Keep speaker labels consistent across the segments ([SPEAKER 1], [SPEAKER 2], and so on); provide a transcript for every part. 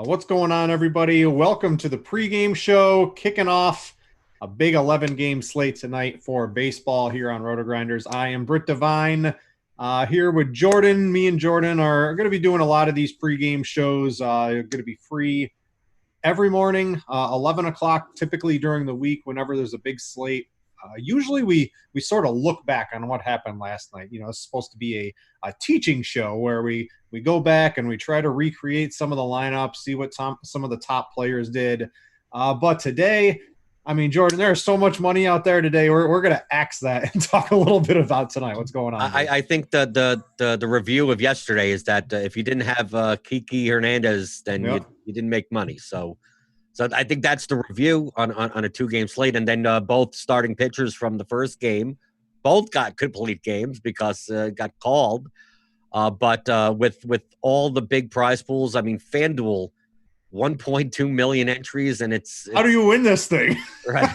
[SPEAKER 1] What's going on, everybody? Welcome to the pregame show, kicking off a big 11-game slate tonight for baseball here on RotoGrinders. I am Britt Devine here with Jordan. Me and Jordan are going to be doing a lot of these pregame shows. Going to be free every morning, 11 o'clock, typically during the week, whenever there's a big slate. Usually we sort of look back on what happened last night. You know, it's supposed to be a teaching show where we go back and we try to recreate some of the lineups, see what some of the top players did. But today, I mean, Jordan, there's so much money out there today. We're going to axe that and talk a little bit about tonight. What's going on?
[SPEAKER 2] I think the review of yesterday is that if you didn't have Kiki Hernandez, then you didn't make money. So I think that's the review on a 2-game slate. And then both starting pitchers from the first game, both got complete games because got called. But with all the big prize pools, I mean, Fanduel, 1.2 million entries, and it's
[SPEAKER 1] how do you win this thing?
[SPEAKER 2] Right.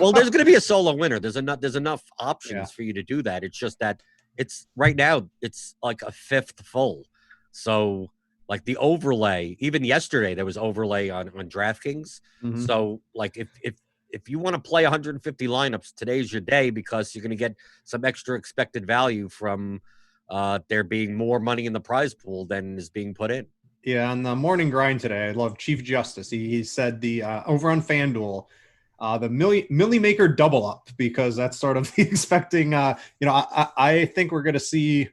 [SPEAKER 2] Well, there's going to be a solo winner. There's enough options for you to do that. It's just that it's right now it's like a fifth full. So like the overlay, even yesterday there was overlay on Draftkings. Mm-hmm. So like if you want to play 150 lineups, today's your day because you're going to get some extra expected value from there being more money in the prize pool than is being put in.
[SPEAKER 1] Yeah, on the morning grind today, I love Chief Justice. He said the over on FanDuel, the Millie Maker double up because that's sort of the expecting. I think we're going to see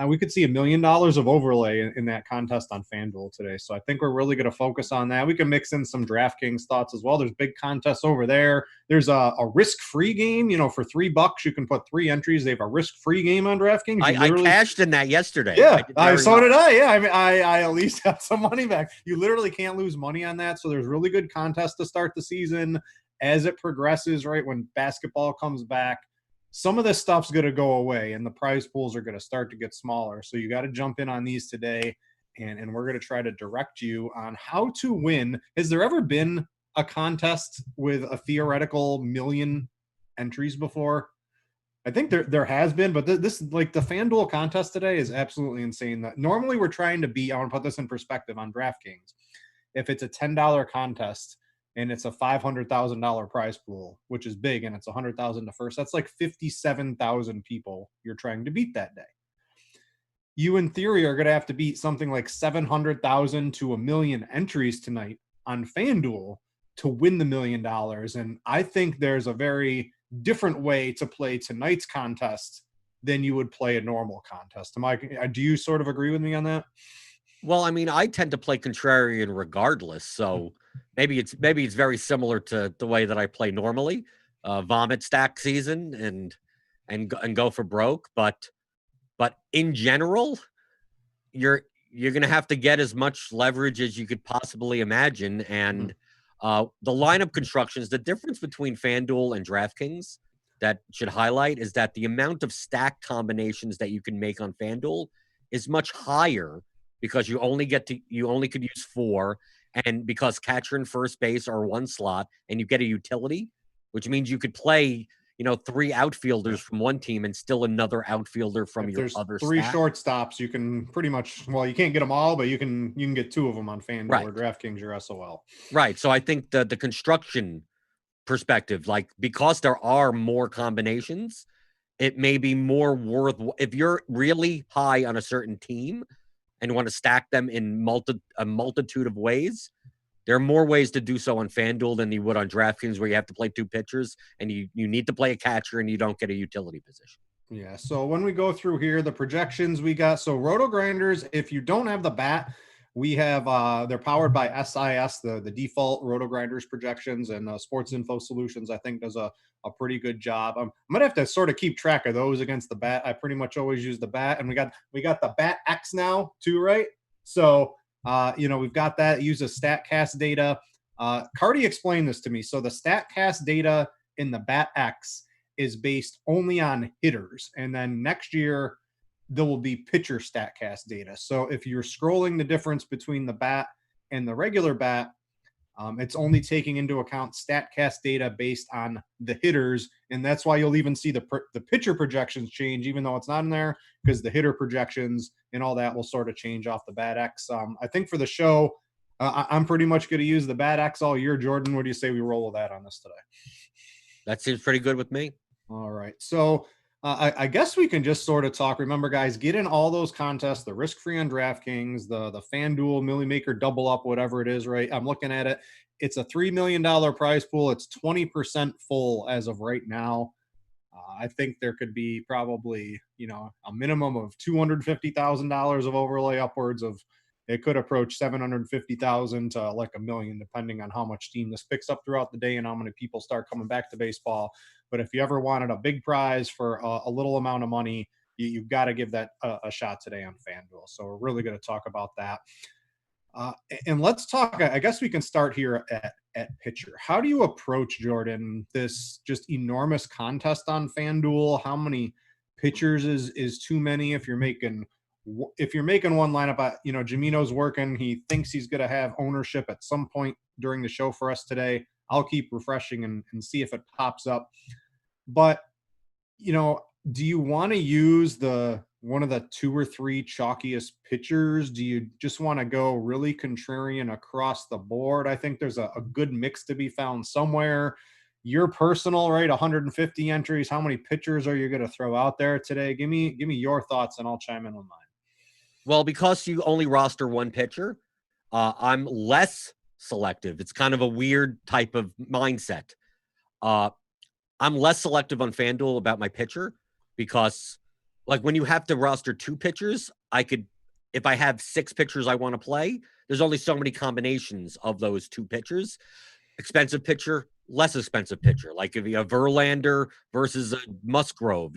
[SPEAKER 1] we could see $1 million of overlay in that contest on FanDuel today. So I think we're really going to focus on that. We can mix in some DraftKings thoughts as well. There's big contests over there. There's a risk-free game. You know, for $3, you can put 3 entries. They have a risk-free game on DraftKings.
[SPEAKER 2] I cashed in that yesterday.
[SPEAKER 1] Yeah, so did I. Yeah, I mean, I at least got some money back. You literally can't lose money on that. So there's really good contests to start the season as it progresses, right? When basketball comes back. Some of this stuff's going to go away and the prize pools are going to start to get smaller. So you got to jump in on these today and we're going to try to direct you on how to win. Has there ever been a contest with a theoretical million entries before? I think there has been, but this like the FanDuel contest today is absolutely insane. That normally we're trying to beat. I want to put this in perspective on DraftKings. If it's a $10 contest, and it's a $500,000 prize pool, which is big, and it's 100,000 to first. That's like 57,000 people you're trying to beat that day. You, in theory, are going to have to beat something like 700,000 to 1 million entries tonight on FanDuel to win the $1 million. And I think there's a very different way to play tonight's contest than you would play a normal contest. Do you sort of agree with me on that?
[SPEAKER 2] Well, I mean, I tend to play contrarian regardless, so maybe it's very similar to the way that I play normally, vomit stack season and go for broke. But in general, you're going to have to get as much leverage as you could possibly imagine. And the lineup constructions, the difference between FanDuel and DraftKings that should highlight is that the amount of stack combinations that you can make on FanDuel is much higher. Because you only could use 4, and because catcher and first base are one slot, and you get a utility, which means you could play, 3 outfielders from one team and still another outfielder from your other.
[SPEAKER 1] 3 shortstops, you can pretty much. Well, you can't get them all, but you can get 2 of them on FanDuel or DraftKings or SOL.
[SPEAKER 2] Right. So I think the construction perspective, like because there are more combinations, it may be more worth if you're really high on a certain team. And want to stack them in a multitude of ways, there are more ways to do so on FanDuel than you would on DraftKings, where you have to play 2 pitchers and you need to play a catcher and you don't get a utility position.
[SPEAKER 1] Yeah, so when we go through here, the projections we got. So RotoGrinders, if you don't have the bat, we have they're powered by SIS, the default RotoGrinders projections, and Sports Info Solutions, I think, does a pretty good job. I'm gonna have to sort of keep track of those against the bat. I pretty much always use the bat, and we got the bat X now too, right? So we've got that. It uses StatCast data. Cardi explained this to me. So the StatCast data in the bat X is based only on hitters, and then next year there will be pitcher StatCast data. So if you're scrolling the difference between the bat and the regular bat, It's only taking into account StatCast data based on the hitters, and that's why you'll even see the pitcher projections change, even though it's not in there, because the hitter projections and all that will sort of change off the Bat X. I think for the show, I'm pretty much going to use the Bat X all year. Jordan, what do you say we roll with that on this today?
[SPEAKER 2] That seems pretty good with me.
[SPEAKER 1] All right. So I guess we can just sort of talk. Remember, guys, get in all those contests, the risk-free on DraftKings, the Fanduel, Millie Maker, double up, whatever it is, right? I'm looking at it. It's a $3 million prize pool. It's 20% full as of right now. I think there could be probably, a minimum of $250,000 of overlay, upwards of, it could approach 750,000 to like $1 million, depending on how much steam this picks up throughout the day and how many people start coming back to baseball. But if you ever wanted a big prize for a little amount of money, you've got to give that a shot today on FanDuel. So we're really going to talk about that. And let's talk, I guess we can start here at pitcher. How do you approach, Jordan, this just enormous contest on FanDuel? How many pitchers is too many if you're making one lineup? Jamino's working. He thinks he's going to have ownership at some point during the show for us today. I'll keep refreshing and see if it pops up. But, do you want to use one of the 2 or 3 chalkiest pitchers? Do you just want to go really contrarian across the board? I think there's a good mix to be found somewhere. Your personal, right, 150 entries. How many pitchers are you going to throw out there today? Give me your thoughts and I'll chime in on mine.
[SPEAKER 2] Well, because you only roster one pitcher, I'm less selective. It's kind of a weird type of mindset. I'm less selective on FanDuel about my pitcher because, like, when you have to roster 2 pitchers, if I have 6 pitchers I want to play, there's only so many combinations of those 2 pitchers. Expensive pitcher, less expensive pitcher. Like if you have Verlander versus a Musgrove,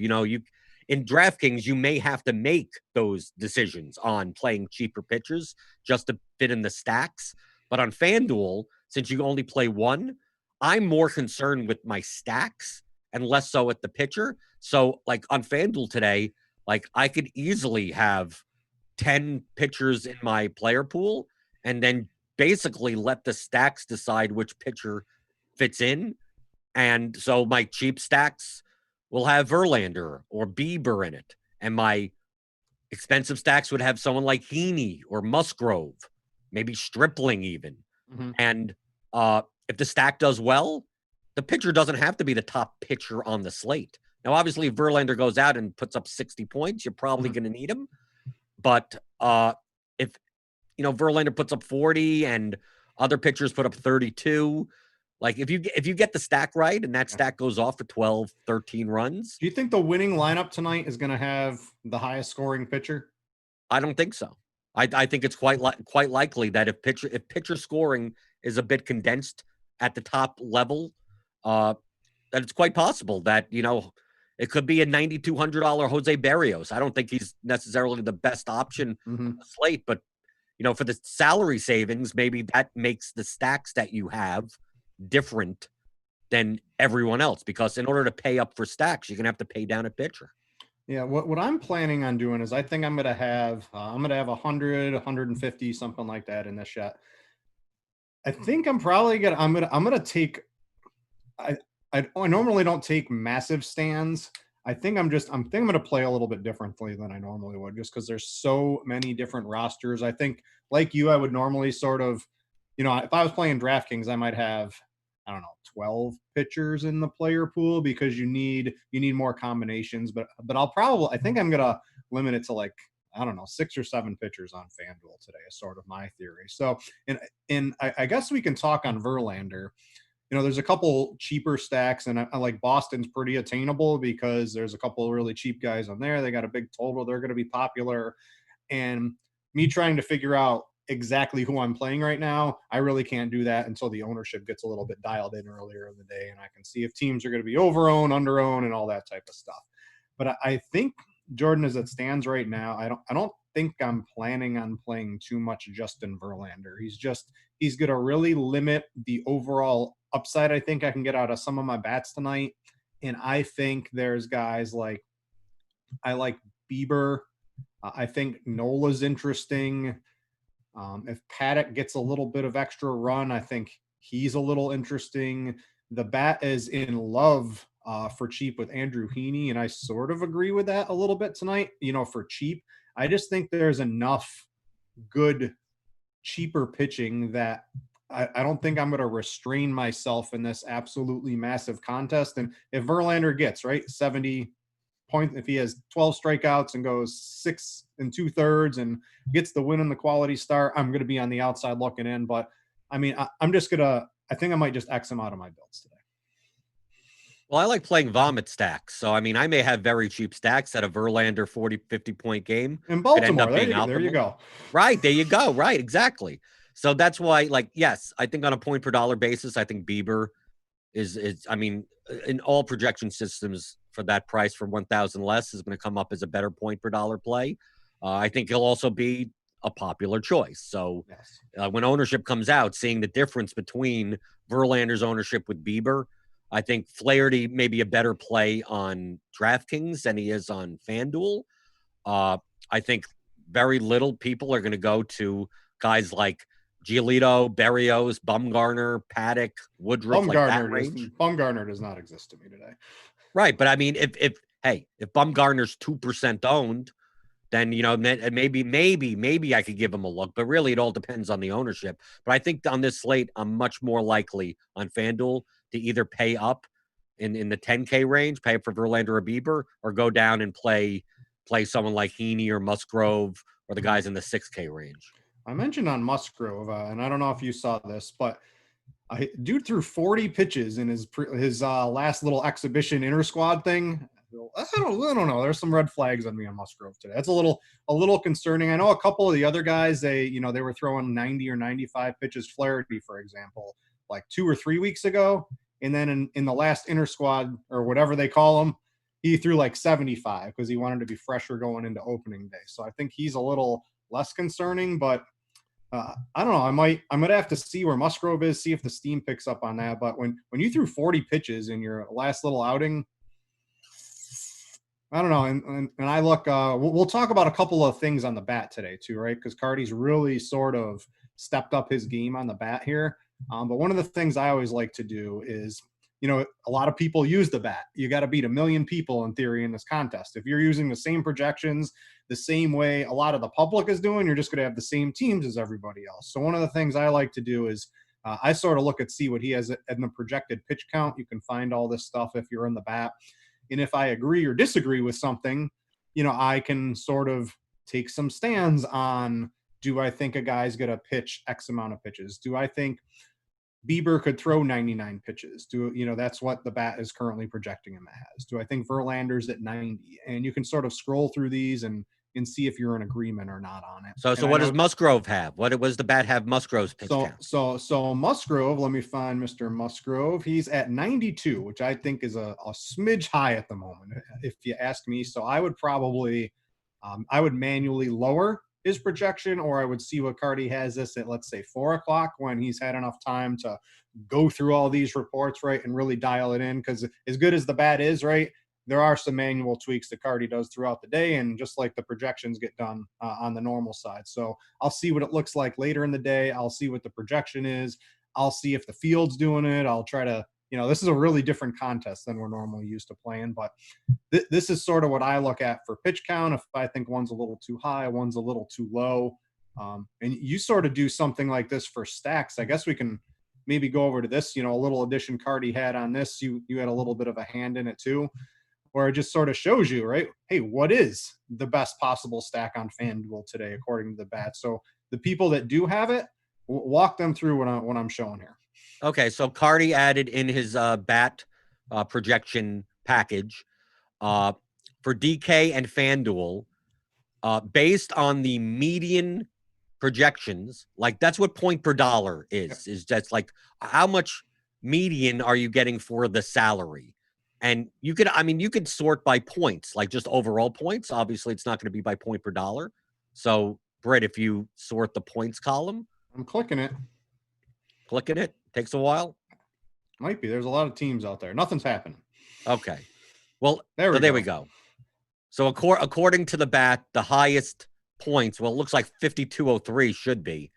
[SPEAKER 2] in DraftKings, you may have to make those decisions on playing cheaper pitchers just to fit in the stacks. But on FanDuel, since you only play one, I'm more concerned with my stacks and less so with the pitcher. So, like on FanDuel today, like I could easily have 10 pitchers in my player pool and then basically let the stacks decide which pitcher fits in. And so my cheap stacks will have Verlander or Bieber in it. And my expensive stacks would have someone like Heaney or Musgrove, maybe Stripling even.
[SPEAKER 1] Mm-hmm.
[SPEAKER 2] And if the stack does well, the pitcher doesn't have to be the top pitcher on the slate. Now, obviously, if Verlander goes out and puts up 60 points, you're probably going to need him. But if Verlander puts up 40 and other pitchers put up 32, like if you get the stack right and that stack goes off for 12, 13 runs.
[SPEAKER 1] Do you think the winning lineup tonight is going to have the highest scoring pitcher?
[SPEAKER 2] I don't think so. I think it's quite likely that if pitcher scoring is a bit condensed at the top level, that it's quite possible that it could be a $9,200 Jose Berrios. I don't think he's necessarily the best option on the slate, but for the salary savings, maybe that makes the stacks that you have different than everyone else, because in order to pay up for stacks, you're gonna have to pay down a pitcher.
[SPEAKER 1] Yeah, what I'm planning on doing is I think I'm gonna have 100, 150, something like that in this shot. I think I'm gonna take. I normally don't take massive stands. I think I'm going to play a little bit differently than I normally would, just because there's so many different rosters. I think, like you, I would normally sort of, if I was playing DraftKings, I might have, 12 pitchers in the player pool, because you need more combinations. But I think I'm going to limit it to like, 6 or 7 pitchers on FanDuel today is sort of my theory. So, and I guess we can talk on Verlander. There's a couple cheaper stacks, and I like Boston's pretty attainable because there's a couple of really cheap guys on there. They got a big total. They're going to be popular. And me trying to figure out exactly who I'm playing right now, I really can't do that until the ownership gets a little bit dialed in earlier in the day, and I can see if teams are going to be over-owned, under-owned, and all that type of stuff. But I think, Jordan, as it stands right now, I don't think I'm planning on playing too much Justin Verlander. He's going to really limit the overall upside I think I can get out of some of my bats tonight. And I think there's guys like, I like Bieber. I think Nola's interesting. If Paddock gets a little bit of extra run, I think He's a little interesting. The bat is in love for cheap with Andrew Heaney, and I sort of agree with that a little bit tonight. For cheap, I just think there's enough good, cheaper pitching that I don't think I'm going to restrain myself in this absolutely massive contest. And if Verlander gets 70 points, if he has 12 strikeouts and goes 6 2/3 and gets the win and the quality start, I'm going to be on the outside looking in. But I mean, I think I might just X him out of my builds today.
[SPEAKER 2] Well, I like playing vomit stacks. So, I mean, I may have very cheap stacks at a Verlander 40, 50-point game.
[SPEAKER 1] In Baltimore, there you go.
[SPEAKER 2] Right, there you go. Right, exactly. So that's why, yes, I think on a point per dollar basis, I think Bieber is I mean, in all projection systems for that price for 1,000 less is going to come up as a better point per dollar play. I think he'll also be a popular choice. So
[SPEAKER 1] yes.
[SPEAKER 2] When ownership comes out, seeing the difference between Verlander's ownership with Bieber, I think Flaherty may be a better play on DraftKings than he is on Fanduel. I think very little people are going to go to guys like Giolito, Berrios, Bumgarner, Paddock, Woodruff.
[SPEAKER 1] Bumgarner does not exist to me today.
[SPEAKER 2] Right, but I mean, if Bumgarner's 2% owned, then maybe I could give him a look. But really, it all depends on the ownership. But I think on this slate, I'm much more likely on FanDuel to either pay up in the 10K range, pay up for Verlander or Bieber, or go down and play someone like Heaney or Musgrove or the guys in the 6K range.
[SPEAKER 1] I mentioned on Musgrove, and I don't know if you saw this, but dude threw 40 pitches in his last little exhibition inter squad thing. I don't know. There's some red flags on me on Musgrove today. That's a little concerning. I know a couple of the other guys, they were throwing 90 or 95 pitches. Flaherty, for example, like 2 or 3 weeks ago. And then in the last inter squad or whatever they call them, he threw like 75 because he wanted to be fresher going into opening day. So I think he's a little less concerning, but I don't know. I'm going to have to see where Musgrove is, see if the steam picks up on that. But when you threw 40 pitches in your last little outing, I don't know. And I look, we'll talk about a couple of things on the bat today too, right? Because Cardi's really sort of stepped up his game on the bat here. But one of the things I always like to do is, a lot of people use the bat. You got to beat 1 million people in theory in this contest. If you're using the same projections, the same way a lot of the public is doing, you're just going to have the same teams as everybody else. So one of the things I like to do is I sort of see what he has in the projected pitch count. You can find all this stuff if you're in the bat. And if I agree or disagree with something, I can sort of take some stands on, do I think a guy's going to pitch X amount of pitches? Do I think Bieber could throw 99 pitches? That's what the bat is currently projecting him as. Do I think Verlander's at 90? And you can sort of scroll through these and see if you're in agreement or not on it.
[SPEAKER 2] So what does Musgrove have? What does the bat have Musgrove's pitch count?
[SPEAKER 1] So Musgrove, let me find Mr. Musgrove. He's at 92, which I think is a smidge high at the moment, if you ask me. So I would probably, I would manually lower his projection, or I would see what Cardi has this at, let's say 4 o'clock, when he's had enough time to go through all these reports, right, and really dial it in. Because as good as the bat is, right, there are some manual tweaks that Cardi does throughout the day, and just like the projections get done on the normal side. So I'll see what it looks like later in the day. I'll see what the projection is. I'll see if the field's doing it. I'll try to, this is a really different contest than we're normally used to playing, but this is sort of what I look at for pitch count. If I think one's a little too high, one's a little too low. And you sort of do something like this for stacks. I guess we can maybe go over to this, a little addition Cardi had on this. You had a little bit of a hand in it too, where it just sort of shows you, right? Hey, what is the best possible stack on FanDuel today, according to the bat? So the people that do have it, walk them through what I'm showing here.
[SPEAKER 2] Okay, so Cardi added in his bat projection package for DK and FanDuel, based on the median projections, like that's what point per dollar is. Is that's like how much median are you getting for the salary? And you could sort by points, like just overall points. Obviously, it's not going to be by point per dollar. So, Britt, if you sort the points column,
[SPEAKER 1] I'm clicking it.
[SPEAKER 2] Clicking it takes a while.
[SPEAKER 1] Might be. There's a lot of teams out there. Nothing's happening.
[SPEAKER 2] Okay. Well, there we go. So according to the bat, the highest points, well, it looks like 5203 should be.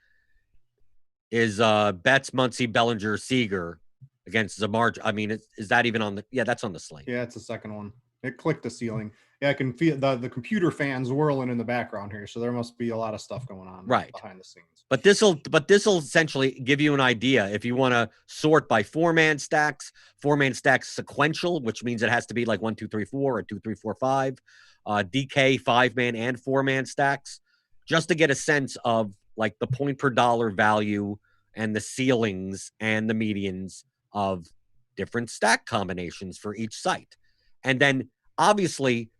[SPEAKER 2] is Betts, Muncy, Bellinger, Seager against Zamar. I mean, is that even on the? Yeah, that's on the slate.
[SPEAKER 1] Yeah, it's the second one. It clicked the ceiling. Yeah, I can feel the computer fans whirling in the background here. So there must be a lot of stuff going on behind the scenes.
[SPEAKER 2] But this'll essentially give you an idea if you want to sort by 4-man stacks sequential, which means it has to be like 1, 2, 3, 4 or 2, 3, 4, 5. DK 5-man and 4-man stacks, just to get a sense of like the point per dollar value and the ceilings and the medians of different stack combinations for each site. And then obviously,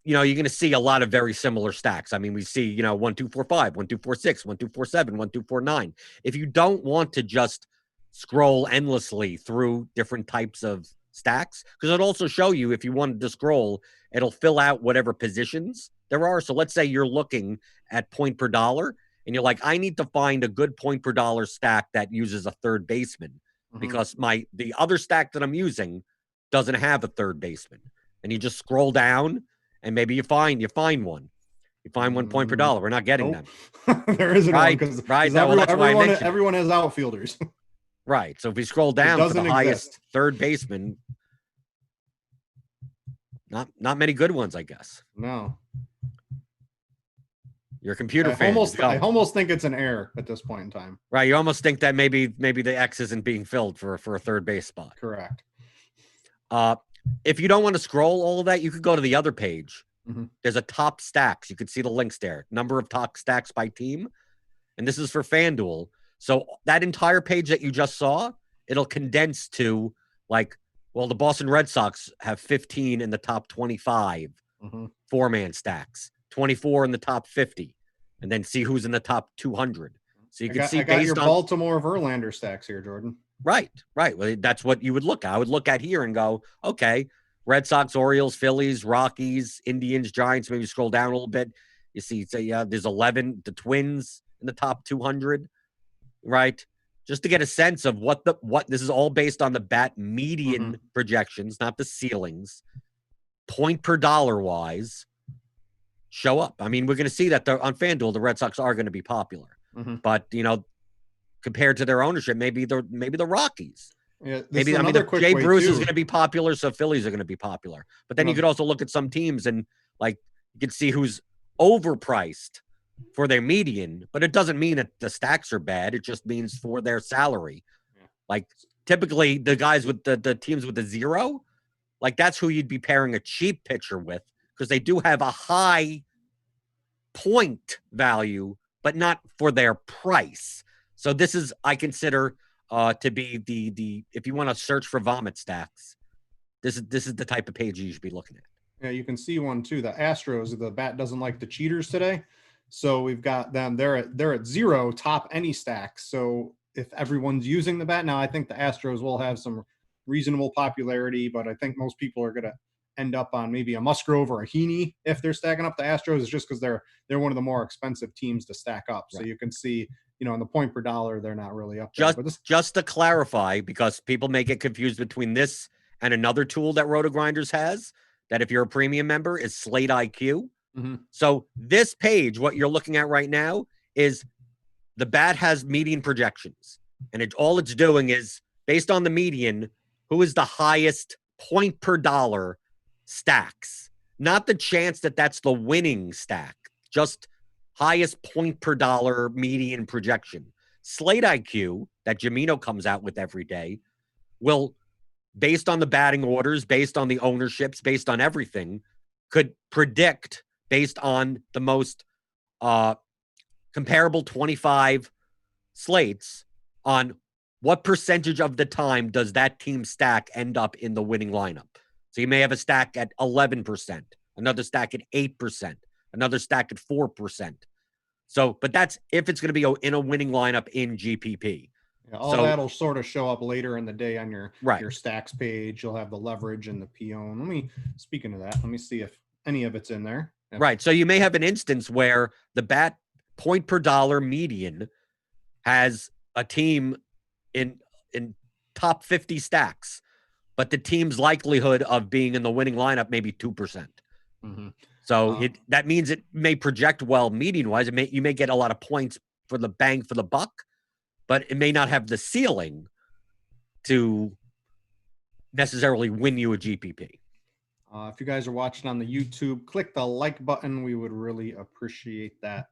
[SPEAKER 2] you're going to see a lot of very similar stacks. I mean, we see, 1, 2, 4, 5, 1, 2, 4, 6, 1, 2, 4, 7, 1, 2, 4, 9. If you don't want to just scroll endlessly through different types of stacks, because it'll also show you, if you wanted to scroll, it'll fill out whatever positions there are. So let's say you're looking at point per dollar and you're like, I need to find a good point per dollar stack that uses a third baseman because the other stack that I'm using doesn't have a third baseman. And you just scroll down and maybe you find one. You find 1 point per dollar. We're not getting them.
[SPEAKER 1] There isn't one because everyone has outfielders.
[SPEAKER 2] Right. So if we scroll down for the highest third baseman, not many good ones, I guess.
[SPEAKER 1] No.
[SPEAKER 2] You're a computer fan.
[SPEAKER 1] I almost think it's an error at this point in time.
[SPEAKER 2] Right. You almost think that maybe the X isn't being filled for a third base spot.
[SPEAKER 1] Correct.
[SPEAKER 2] If you don't want to scroll all of that, you could go to the other page. There's a top stacks. You could see the links there. Number of top stacks by team. And this is for Fanduel. So that entire page that you just saw, it'll condense to the Boston Red Sox have 15 in the top 25 4-man stacks, 24 in the top 50, and then see who's in the top 200. So you can see based on
[SPEAKER 1] Baltimore Verlander stacks here, Jordan.
[SPEAKER 2] Right. Well, that's what you would look at. I would look at here and go, okay, Red Sox, Orioles, Phillies, Rockies, Indians, Giants. Maybe scroll down a little bit. You see, there's 11, the Twins in the top 200, right? Just to get a sense of what this is all based on the bat median projections, not the ceilings. Point per dollar wise, show up. I mean, we're going to see that on FanDuel, the Red Sox are going to be popular, but compared to their ownership, maybe the Rockies.
[SPEAKER 1] Yeah,
[SPEAKER 2] Jay Bruce is going to be popular, so Phillies are going to be popular. But then you could also look at some teams and you could see who's overpriced for their median. But it doesn't mean that the stacks are bad. It just means for their salary. Yeah. Typically, the guys with the teams with the zero, that's who you'd be pairing a cheap pitcher with because they do have a high point value, but not for their price. So this is, I consider, to be the if you want to search for vomit stacks, this is the type of page you should be looking at.
[SPEAKER 1] Yeah, you can see one too. The Astros, the bat doesn't like the cheaters today, so we've got them. They're at zero top any stacks. So if everyone's using the bat now, I think the Astros will have some reasonable popularity, but I think most people are going to end up on maybe a Musgrove or a Heaney if they're stacking up the Astros. It's just because they're one of the more expensive teams to stack up. So you can see, on the point per dollar, they're not really up there.
[SPEAKER 2] Just to clarify, because people may get confused between this and another tool that RotoGrinders has, that if you're a premium member, is Slate IQ. So this page, what you're looking at right now, is the bat has median projections. And all it's doing is, based on the median, who is the highest point per dollar stacks. Not the chance that that's the winning stack, just highest point per dollar median projection. Slate IQ, that Jamino comes out with every day, will, based on the batting orders, based on the ownerships, based on everything, could predict, based on the most comparable 25 slates, on what percentage of the time does that team stack end up in the winning lineup. So you may have a stack at 11%, another stack at 8%, another stack at 4%. So, but that's if it's going to be in a winning lineup in GPP.
[SPEAKER 1] Yeah, that'll sort of show up later in the day on your stacks page. You'll have the leverage and the PO. Speaking of that, let me see if any of it's in there.
[SPEAKER 2] Right. So you may have an instance where the bat point per dollar median has a team in top 50 stacks, but the team's likelihood of being in the winning lineup may be 2%. So that means it may project well median wise. You may get a lot of points for the bang for the buck, but it may not have the ceiling to necessarily win you a GPP.
[SPEAKER 1] If you guys are watching on the YouTube, click the like button. We would really appreciate that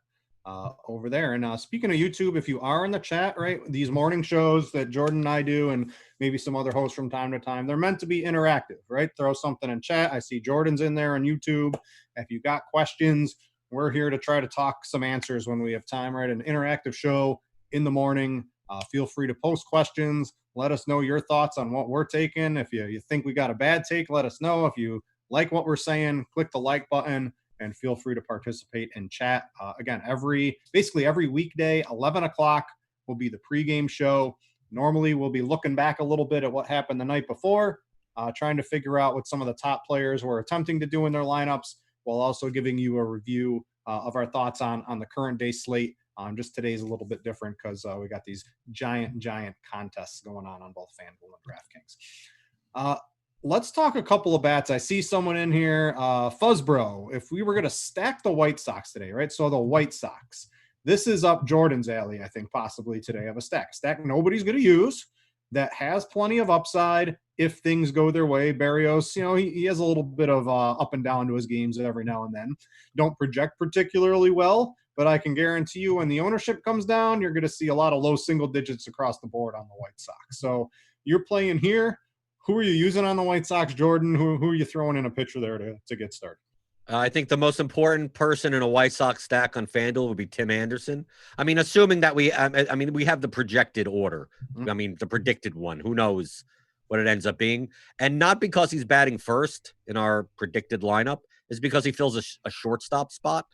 [SPEAKER 1] over there. And speaking of YouTube, if you are in the chat, right, these morning shows that Jordan and I do, and maybe some other hosts from time to time, they're meant to be interactive, right? Throw something in chat. I see Jordan's in there on YouTube. If you got questions, we're here to try to talk some answers when we have time, right? An interactive show in the morning. Feel free to post questions. Let us know your thoughts on what we're taking. If you think we got a bad take, let us know. If you like what we're saying, click the like button and feel free to participate in chat. Again, basically every weekday, 11 o'clock will be the pregame show. Normally, we'll be looking back a little bit at what happened the night before, trying to figure out what some of the top players were attempting to do in their lineups, while also giving you a review of our thoughts on the current day slate. Just today's a little bit different because we got these giant contests going on both Fanduel and DraftKings. Let's talk a couple of bats. I see someone in here, Fuzzbro. If we were going to stack the White Sox today, right? So the White Sox, this is up Jordan's alley, I think, possibly today of a stack nobody's going to use, that has plenty of upside if things go their way. Barrios, he has a little bit of up and down to his games every now and then. Don't project particularly well, but I can guarantee you when the ownership comes down, you're going to see a lot of low single digits across the board on the White Sox. So you're playing here. Who are you using on the White Sox, Jordan? Who are you throwing in a pitcher there to get started?
[SPEAKER 2] I think the most important person in a White Sox stack on FanDuel would be Tim Anderson. I mean, assuming that we have the projected order.
[SPEAKER 1] Mm-hmm.
[SPEAKER 2] I mean, the predicted one. Who knows what it ends up being? And not because he's batting first in our predicted lineup, is because he fills a shortstop spot.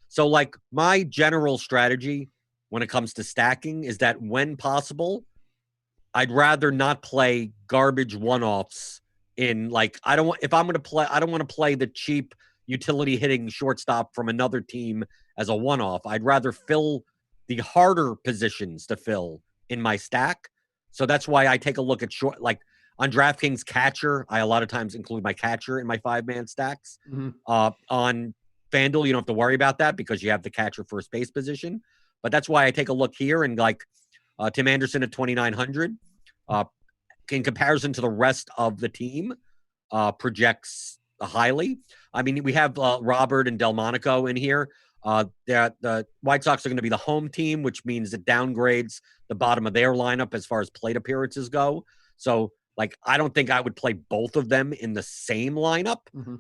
[SPEAKER 2] So, like, my general strategy when it comes to stacking is that when possible, I'd rather not play garbage one-offs in, like, I don't want to play the cheap utility hitting shortstop from another team as a one-off. I'd rather fill the harder positions to fill in my stack. So that's why I take a look at like on DraftKings catcher. I a lot of times include my catcher in my 5-man stacks.
[SPEAKER 1] Mm-hmm.
[SPEAKER 2] On FanDuel, you don't have to worry about that because you have the catcher first base position. But that's why I take a look here and like Tim Anderson at 2,900. In comparison to the rest of the team, projects highly. I mean, we have Robert and Delmonico in here. The White Sox are going to be the home team, which means it downgrades the bottom of their lineup as far as plate appearances go. So, like, I don't think I would play both of them in the same lineup.
[SPEAKER 1] Mm-hmm.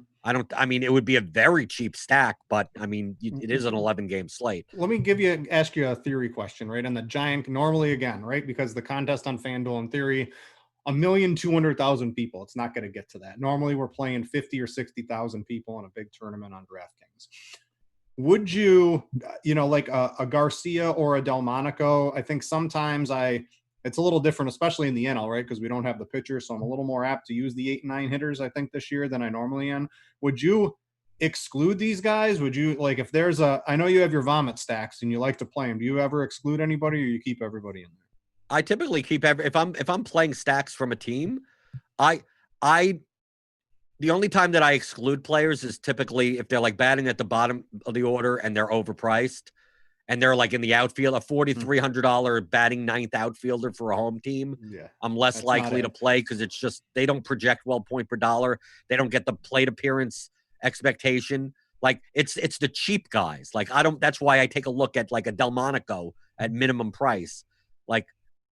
[SPEAKER 2] It would be a very cheap stack, but I mean, it is an 11-game slate.
[SPEAKER 1] Let me ask you a theory question, right? On the giant, normally again, right? Because the contest on FanDuel, in theory, 1,200,000 people. It's not going to get to that. Normally, we're playing 50 or 60,000 people in a big tournament on DraftKings. Would you, like a Garcia or a Delmonico? I think sometimes it's a little different, especially in the NL, right? Because we don't have the pitcher, so I'm a little more apt to use the 8 and 9 hitters, I think, this year than I normally am. Would you exclude these guys? Would you, like, if there's I know you have your vomit stacks and you like to play them. Do you ever exclude anybody, or you keep everybody in there?
[SPEAKER 2] I typically keep if I'm playing stacks from a team, the only time that I exclude players is typically if they're like batting at the bottom of the order and they're overpriced and they're like in the outfield, a $4,300 batting ninth outfielder for a home team.
[SPEAKER 1] Yeah,
[SPEAKER 2] I'm less likely to play because it's just they don't project well point per dollar. They don't get the plate appearance expectation. Like it's the cheap guys. Like that's why I take a look at like a Delmonico at minimum price. Like,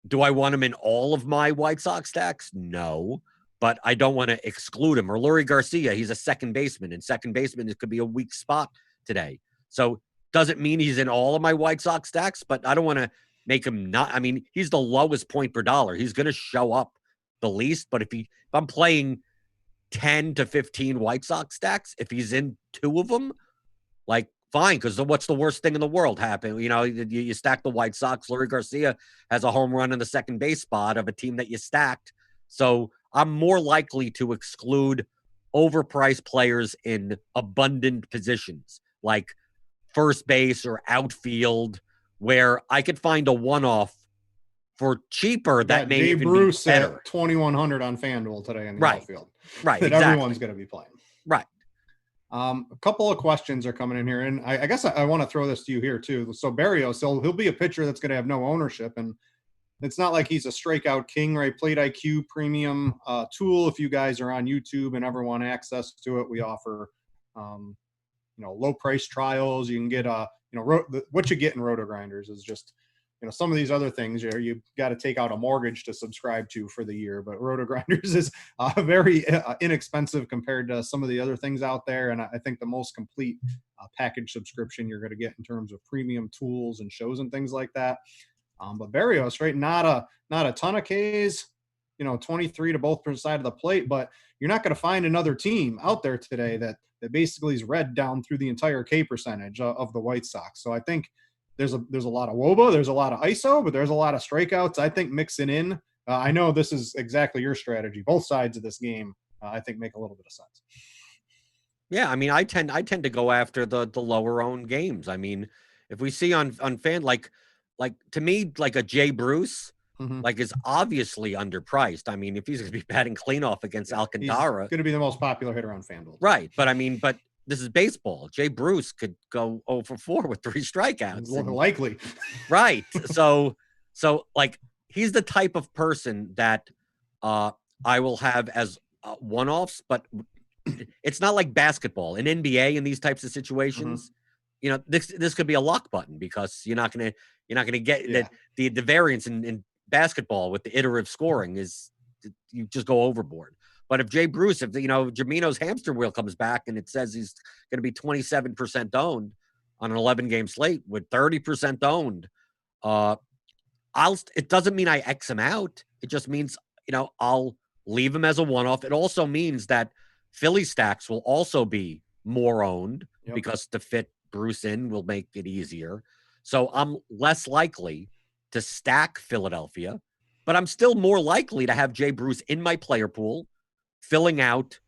[SPEAKER 2] do I want him in all of my White Sox stacks? No, but I don't want to exclude him. Or Leury Garcia, he's a second baseman. And second baseman, it could be a weak spot today. So doesn't mean he's in all of my White Sox stacks, but I don't want to make him not. I mean, he's the lowest point per dollar. He's going to show up the least. But if I'm playing 10 to 15 White Sox stacks, if he's in 2 of them, like, fine, because what's the worst thing in the world happen? You stack the White Sox. Leury Garcia has a home run in the second base spot of a team that you stacked. So I'm more likely to exclude overpriced players in abundant positions, like first base or outfield, where I could find a one-off for cheaper that may
[SPEAKER 1] Jay
[SPEAKER 2] even
[SPEAKER 1] Bruce
[SPEAKER 2] be better.
[SPEAKER 1] At 2,100 on FanDuel today in the outfield.
[SPEAKER 2] Right,
[SPEAKER 1] that
[SPEAKER 2] exactly.
[SPEAKER 1] Everyone's going to be playing.
[SPEAKER 2] Right.
[SPEAKER 1] A couple of questions are coming in here, and I guess I want to throw this to you here too. So Barrios, he'll be a pitcher that's going to have no ownership, and it's not like he's a strikeout king, right? Plate IQ premium tool. If you guys are on YouTube and ever want access to it, we offer, low price trials. You can get what you get in RotoGrinders is just, some of these other things you got to take out a mortgage to subscribe to for the year, but RotoGrinders is very inexpensive compared to some of the other things out there. And I think the most complete package subscription you're going to get in terms of premium tools and shows and things like that. But Barrios, right? Not a ton of Ks, 23 to both sides of the plate, but you're not going to find another team out there today that basically is red down through the entire K percentage of the White Sox. So I think there's a lot of WOBA, there's a lot of ISO, but there's a lot of strikeouts. I think mixing in, I know this is exactly your strategy. Both sides of this game, I think, make a little bit of sense.
[SPEAKER 2] Yeah, I mean, I tend to go after the lower owned games. I mean, if we see on fan like to me, like a Jay Bruce, like is obviously underpriced. I mean, if he's going to be batting cleanoff against Alcantara,
[SPEAKER 1] he's going to be the most popular hitter on FanDuel.
[SPEAKER 2] Right, but I mean, this is baseball. Jay Bruce could go 0 for 4 with 3 strikeouts.
[SPEAKER 1] Likely.
[SPEAKER 2] Right. So like he's the type of person that I will have as one-offs, but it's not like basketball. In NBA, in these types of situations, this could be a lock button because you're not gonna get that the variance in basketball with the iterative scoring is you just go overboard. But if Jay Bruce, if Jamino's hamster wheel comes back and it says he's going to be 27% owned on an 11-game slate with 30% owned, it doesn't mean I X him out. It just means I'll leave him as a one-off. It also means that Philly stacks will also be more owned because to fit Bruce in will make it easier. So I'm less likely to stack Philadelphia, but I'm still more likely to have Jay Bruce in my player pool, filling out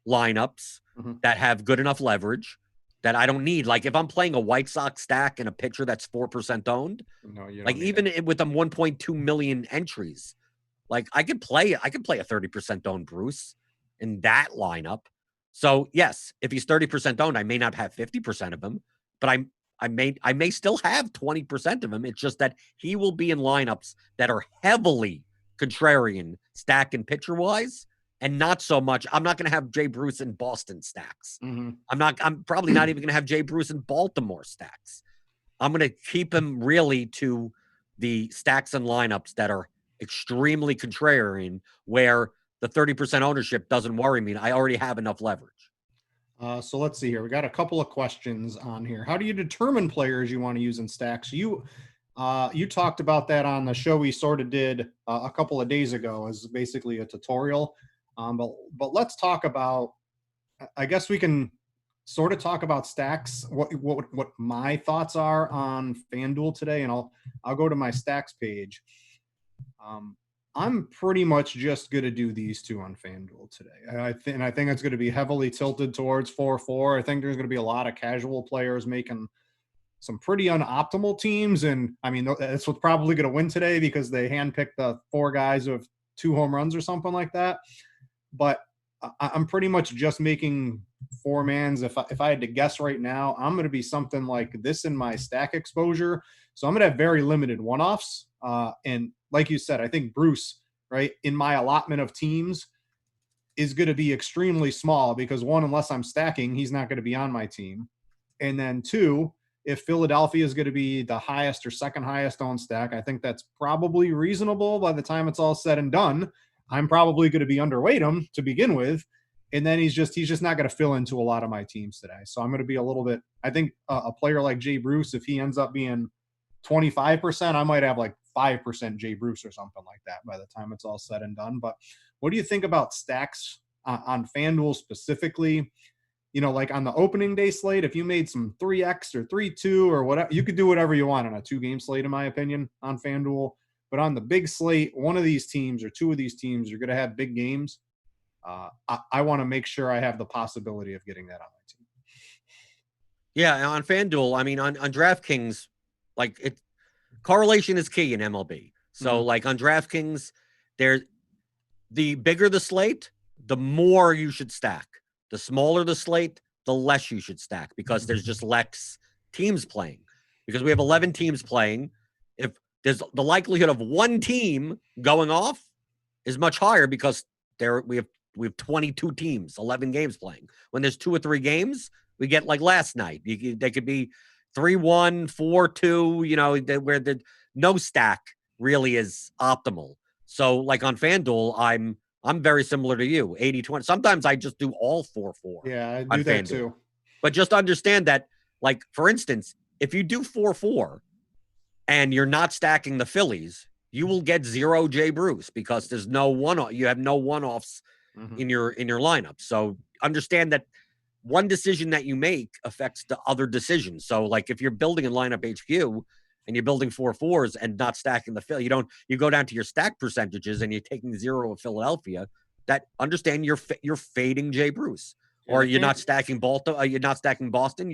[SPEAKER 2] lineups that have good enough leverage that I don't need. Like if I'm playing a White Sox stack and a pitcher that's 4% owned, like even with them 1.2 million entries, like I could play a 30% owned Bruce in that lineup. So yes, if he's 30% owned, I may not have 50% of him, but I may still have 20% of him. It's just that he will be in lineups that are heavily contrarian stack and pitcher wise, and not so much. I'm not going to have Jay Bruce in Boston stacks. I'm probably not even going to have Jay Bruce in Baltimore stacks. I'm going to keep him really to the stacks and lineups that are extremely contrarian, where the 30% ownership doesn't worry me. I already have enough leverage.
[SPEAKER 1] So let's see here. We got a couple of questions on here. How do you determine players you want to use in stacks? You talked about that on the show we sort of did a couple of days ago as basically a tutorial. But let's talk about, I guess we can sort of talk about stacks, what my thoughts are on FanDuel today. And I'll go to my stacks page. I'm pretty much just going to do these two on FanDuel today. I think it's going to be heavily tilted towards 4-4. I think there's going to be a lot of casual players making some pretty unoptimal teams. And I mean, that's what's probably going to win today because they handpicked the 4 guys with 2 home runs or something like that. But I'm pretty much just making 4-mans. If I had to guess right now, I'm going to be something like this in my stack exposure. So I'm going to have very limited one-offs. And like you said, I think Bruce, right, in my allotment of teams is going to be extremely small because 1, unless I'm stacking, he's not going to be on my team. And then 2, if Philadelphia is going to be the highest or second highest owned stack, I think that's probably reasonable by the time it's all said and done. I'm probably going to be underweight him to begin with. And then he's just not going to fill into a lot of my teams today. So I'm going to be a little bit, I think a player like Jay Bruce, if he ends up being 25%, I might have like 5% Jay Bruce or something like that by the time it's all said and done. But what do you think about stacks on FanDuel specifically? Like on the opening day slate, if you made some 3X or 3-2 or whatever, you could do whatever you want on a 2-game slate, in my opinion, on FanDuel. But on the big slate, one of these teams or 2 of these teams are going to have big games. I want to make sure I have the possibility of getting that on my team.
[SPEAKER 2] Yeah, on FanDuel, I mean, on DraftKings, like correlation is key in MLB. So like on DraftKings, the bigger the slate, the more you should stack. The smaller the slate, the less you should stack because there's just less teams playing. Because we have 11 teams playing. If there's the likelihood of one team going off is much higher because we have 22 teams, 11 games playing. When there's 2 or 3 games, we get like last night. They could be 3-1, 4-2, where the no stack really is optimal. So like on FanDuel, I'm very similar to you, 80-20. Sometimes I just do all 4-4
[SPEAKER 1] Yeah, I
[SPEAKER 2] on
[SPEAKER 1] do that
[SPEAKER 2] FanDuel.
[SPEAKER 1] too.
[SPEAKER 2] But just understand that, like, for instance, if you do 4-4 and you're not stacking the Phillies, you will get 0 Jay Bruce because there's you have no one-offs in your lineup. So understand that one decision that you make affects the other decisions. So like if you're building a lineup HQ and you're building 4-4s and not stacking the Philly, you go down to your stack percentages and you're taking 0 of Philadelphia, that understand you're fading Jay Bruce. Or you're not stacking Baltimore. You're not stacking Boston.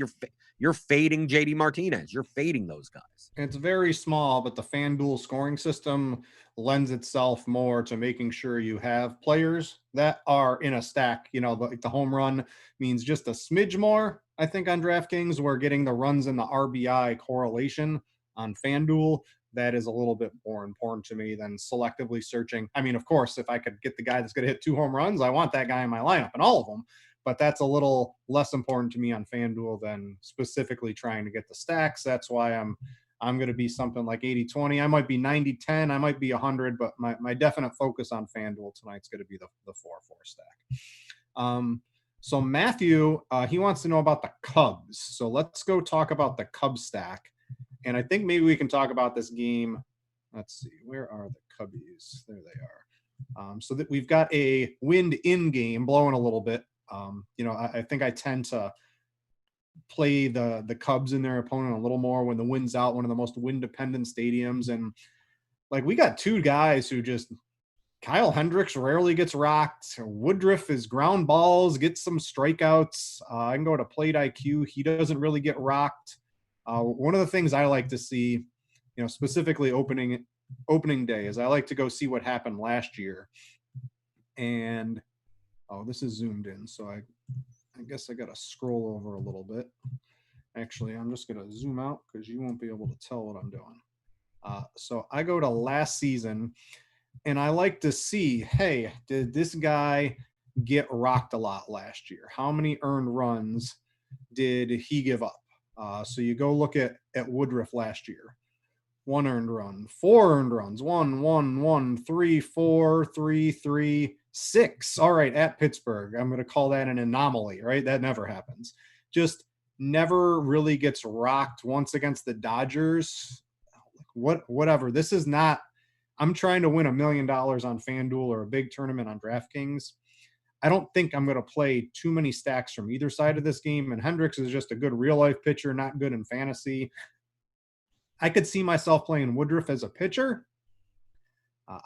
[SPEAKER 2] You're fading JD Martinez. You're fading those guys.
[SPEAKER 1] It's very small, but the FanDuel scoring system lends itself more to making sure you have players that are in a stack. Like the home run means just a smidge more, I think, on DraftKings. We're getting the runs and the RBI correlation on FanDuel. That is a little bit more important to me than selectively searching. I mean, of course, if I could get the guy that's going to hit 2 home runs, I want that guy in my lineup and all of them. But that's a little less important to me on FanDuel than specifically trying to get the stacks. That's why I'm going to be something like 80-20. I might be 90-10. I might be 100, but my definite focus on FanDuel tonight is going to be the 4-4 stack. So Matthew, he wants to know about the Cubs. So let's go talk about the Cubs stack. And I think maybe we can talk about this game. Let's see. Where are the Cubbies? There they are. So that we've got a wind in game blowing a little bit. I think I tend to play the Cubs and their opponent a little more when the wind's out, one of the most wind-dependent stadiums. And, like, we got 2 guys who just – Kyle Hendricks rarely gets rocked. Woodruff is ground balls, gets some strikeouts. I can go to plate IQ. He doesn't really get rocked. One of the things I like to see, specifically opening day, is I like to go see what happened last year. And – oh, this is zoomed in, so I guess I got to scroll over a little bit. Actually, I'm just going to zoom out because you won't be able to tell what I'm doing. So I go to last season, and I like to see, hey, did this guy get rocked a lot last year? How many earned runs did he give up? So you go look at Woodruff last year. 1 earned run, 4 earned runs, 1, 1, 1, 3, 4, 3, 3, 6. All right, at Pittsburgh. I'm going to call that an anomaly, right? That never happens. Just never really gets rocked. Once against the Dodgers. Whatever. This is not – I'm trying to win $1 million on FanDuel or a big tournament on DraftKings. I don't think I'm going to play too many stacks from either side of this game, and Hendricks is just a good real-life pitcher, not good in fantasy. I could see myself playing Woodruff as a pitcher.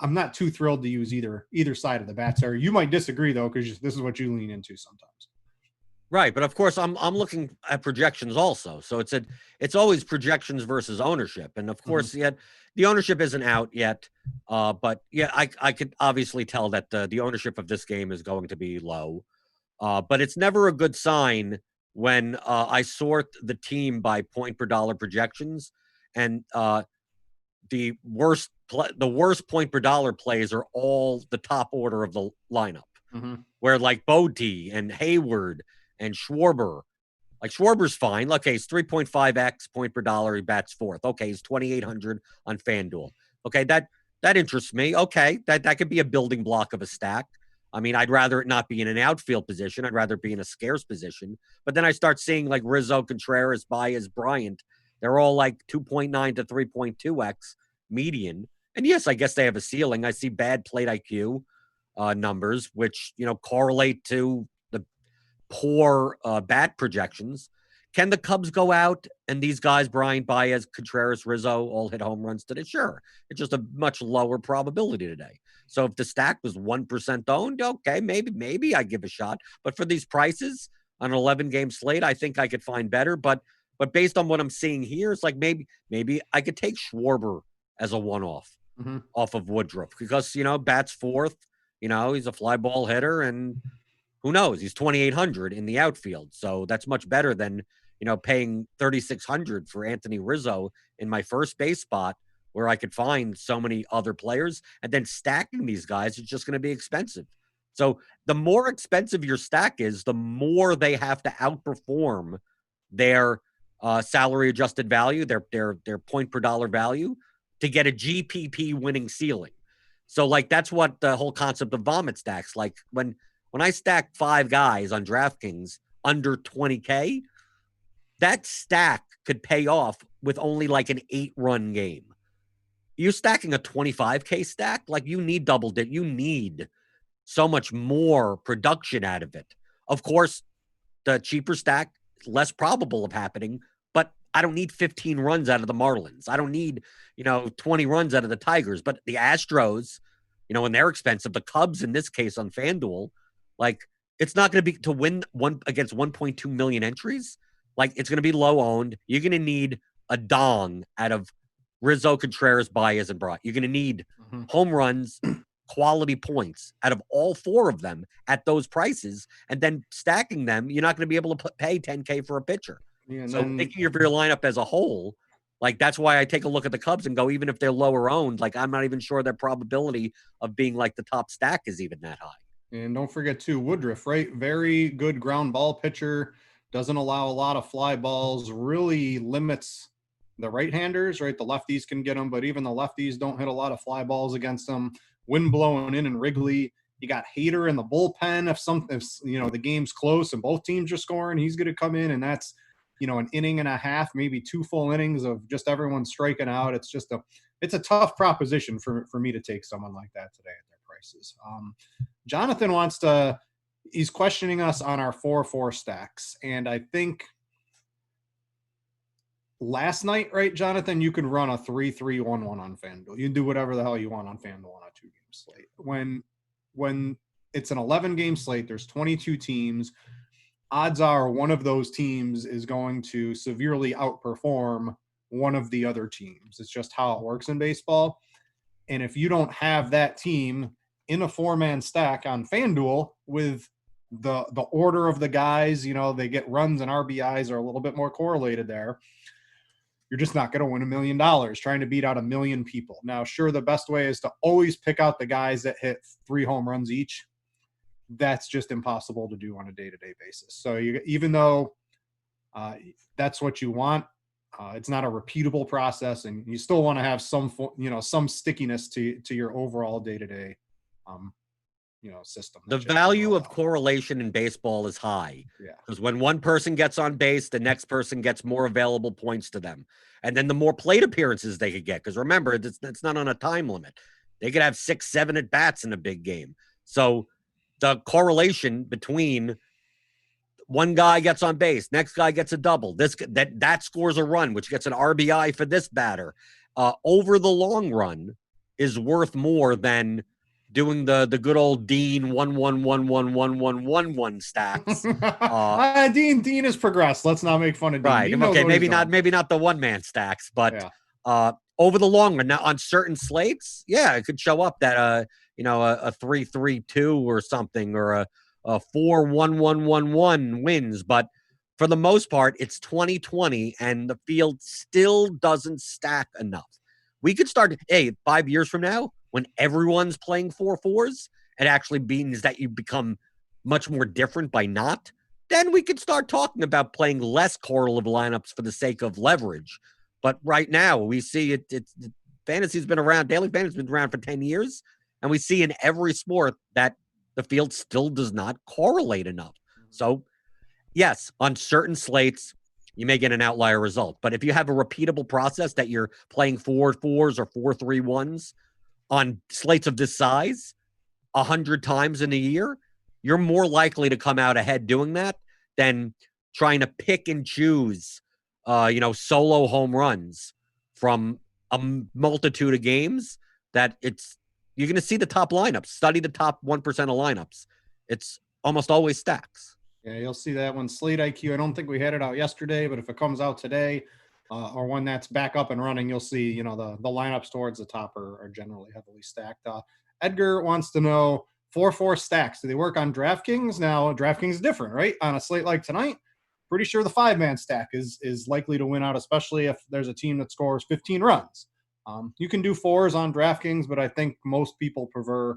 [SPEAKER 1] I'm not too thrilled to use either side of the bats. Or you might disagree, though, because this is what you lean into sometimes.
[SPEAKER 2] Right, but of course, I'm looking at projections also. So it's always projections versus ownership, and of course, yet the ownership isn't out yet. But yeah, I could obviously tell that the ownership of this game is going to be low. But it's never a good sign when I sort the team by point per dollar projections. And the worst point per dollar plays are all the top order of the lineup, where like Bodie and Hayward and Schwarber, like Schwarber's fine. Okay, he's 3.5x point per dollar. He bats 4th. Okay, he's 2,800 on FanDuel. Okay, that interests me. Okay, that could be a building block of a stack. I mean, I'd rather it not be in an outfield position. I'd rather it be in a scarce position. But then I start seeing like Rizzo, Contreras, Baez, Bryant. They're all like 2.9 to 3.2x median. And yes, I guess they have a ceiling. I see bad plate IQ numbers, which, correlate to the poor bat projections. Can the Cubs go out and these guys, Bryant, Baez, Contreras, Rizzo, all hit home runs today? Sure. It's just a much lower probability today. So if the stack was 1% owned, okay, maybe I give a shot. But for these prices on an 11-game slate, I think I could find better. But based on what I'm seeing here, it's like maybe I could take Schwarber as a one-off off of Woodruff because, bats 4th, he's a fly ball hitter and who knows, he's 2,800 in the outfield. So that's much better than, paying 3,600 for Anthony Rizzo in my first base spot where I could find so many other players, and then stacking these guys is just going to be expensive. So the more expensive your stack is, the more they have to outperform their salary adjusted value, their point per dollar value, to get a GPP winning ceiling. So like that's what the whole concept of vomit stacks. Like when I stack 5 guys on DraftKings under 20K, that stack could pay off with only like an 8-run game. You're stacking a 25K stack, like you need you need so much more production out of it. Of course, the cheaper stack, less probable of happening, but I don't need 15 runs out of the Marlins. I don't need, 20 runs out of the Tigers, but the Astros, when they're expensive, the Cubs in this case on Fanduel, like it's not going to be to win one against 1.2 million entries. Like it's going to be low owned. You're going to need a dong out of Rizzo, Contreras, Baez, and Brat. You're going to need home runs, quality points out of all 4 of them at those prices, and then stacking them, you're not going to be able to pay 10K for a pitcher. Yeah, so thinking of your lineup as a whole, like that's why I take a look at the Cubs and go, even if they're lower owned, like I'm not even sure their probability of being like the top stack is even that high.
[SPEAKER 1] And don't forget too, Woodruff, right? Very good ground ball pitcher, doesn't allow a lot of fly balls, really limits the right-handers, right? The lefties can get them, but even the lefties don't hit a lot of fly balls against them. Wind blowing in Wrigley. You got Hader in the bullpen. If the game's close and both teams are scoring, he's going to come in, and that's, an inning and a half, maybe 2 full innings of just everyone striking out. It's just it's a tough proposition for me to take someone like that today at their prices. Jonathan he's questioning us on our 4-4 stacks. And I think last night, right, Jonathan, you could run a 3-3-1-1 on FanDuel. You can do whatever the hell you want on FanDuel on a 2-game slate. When it's an 11-game slate, there's 22 teams. Odds are one of those teams is going to severely outperform one of the other teams. It's just how it works in baseball. And if you don't have that team in a 4-man stack on FanDuel with the order of the guys, they get runs and RBIs are a little bit more correlated there, you're just not going to win $1 million trying to beat out 1 million people. Now, sure, the best way is to always pick out the guys that hit 3 home runs each. That's just impossible to do on a day-to-day basis. So even though that's what you want, it's not a repeatable process, and you still want to have some stickiness to your overall day-to-day system.
[SPEAKER 2] The value of correlation in baseball is high. Yeah. Because when one person gets on base, the next person gets more available points to them. And then the more plate appearances they could get. Because remember, it's not on a time limit. They could have 6-7 at bats in a big game. So the correlation between one guy gets on base, next guy gets a double, that scores a run, which gets an RBI for this batter, over the long run is worth more than doing the good old Dean 1-1-1-1-1-1-1-1 stacks.
[SPEAKER 1] Dean has progressed. Let's not make fun of Dean.
[SPEAKER 2] Right.
[SPEAKER 1] Dean
[SPEAKER 2] okay. Maybe not the 1-man stacks, but over the long run. Now on certain slates, it could show up that a 3-3-2 or something, or a 4-1-1-1-1 wins. But for the most part, it's 2020 and the field still doesn't stack enough. We could start, 5 years from now, when everyone's playing 4-4s, it actually means that you become much more different by not. Then we could start talking about playing less correlative lineups for the sake of leverage. But right now, we see fantasy's been around, daily fantasy's been around for 10 years, and we see in every sport that the field still does not correlate enough. So, yes, on certain slates, you may get an outlier result. But if you have a repeatable process that you're playing 4-4s or 4-3-1s on slates of this size 100 times in a year, you're more likely to come out ahead doing that than trying to pick and choose, solo home runs from a multitude of games that you're going to see the top lineups. Study the top 1% of lineups. It's almost always stacks.
[SPEAKER 1] Yeah, you'll see that one. Slate IQ, I don't think we had it out yesterday, but if it comes out today or when that's back up and running, you'll see, the lineups towards the top are generally heavily stacked. Edgar wants to know 4-4 stacks. Do they work on DraftKings? Now, DraftKings is different, right? On a slate like tonight, pretty sure the 5-man stack is likely to win out, especially if there's a team that scores 15 runs. You can do 4s on DraftKings, but I think most people prefer,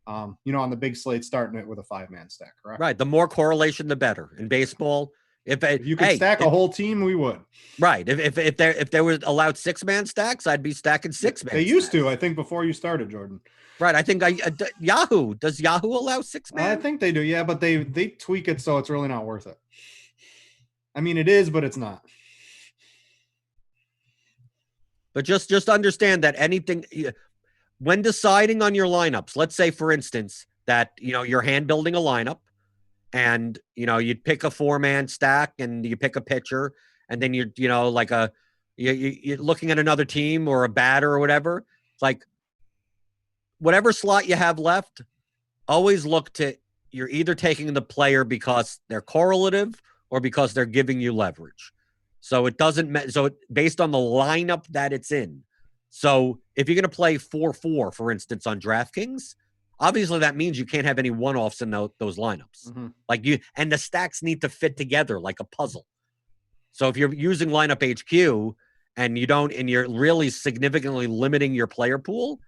[SPEAKER 1] on the big slate, starting it with a 5-man stack, correct?
[SPEAKER 2] Right. The more correlation, the better. In baseball,
[SPEAKER 1] If you could stack a whole team, we would.
[SPEAKER 2] Right. If there was allowed 6-man stacks, I'd be stacking 6-man.
[SPEAKER 1] They used to, I think, before you started, Jordan.
[SPEAKER 2] Right. I think Yahoo. Does Yahoo allow 6-man?
[SPEAKER 1] I think they do, yeah, but they tweak it so it's really not worth it. I mean, it is, but it's not.
[SPEAKER 2] But just understand that anything when deciding on your lineups, let's say, for instance, that you're hand building a lineup, and you'd pick a 4-man stack, and you pick a pitcher, and then you're looking at another team or a batter or whatever. It's like whatever slot you have left, always look to you're either taking the player because they're correlative or because they're giving you leverage. So it doesn't matter. So based on the lineup that it's in. So if you're going to play 4-4, for instance, on DraftKings, obviously that means you can't have any one-offs in those lineups. Mm-hmm. And the stacks need to fit together like a puzzle. So if you're using lineup HQ and you're really significantly limiting your player pool,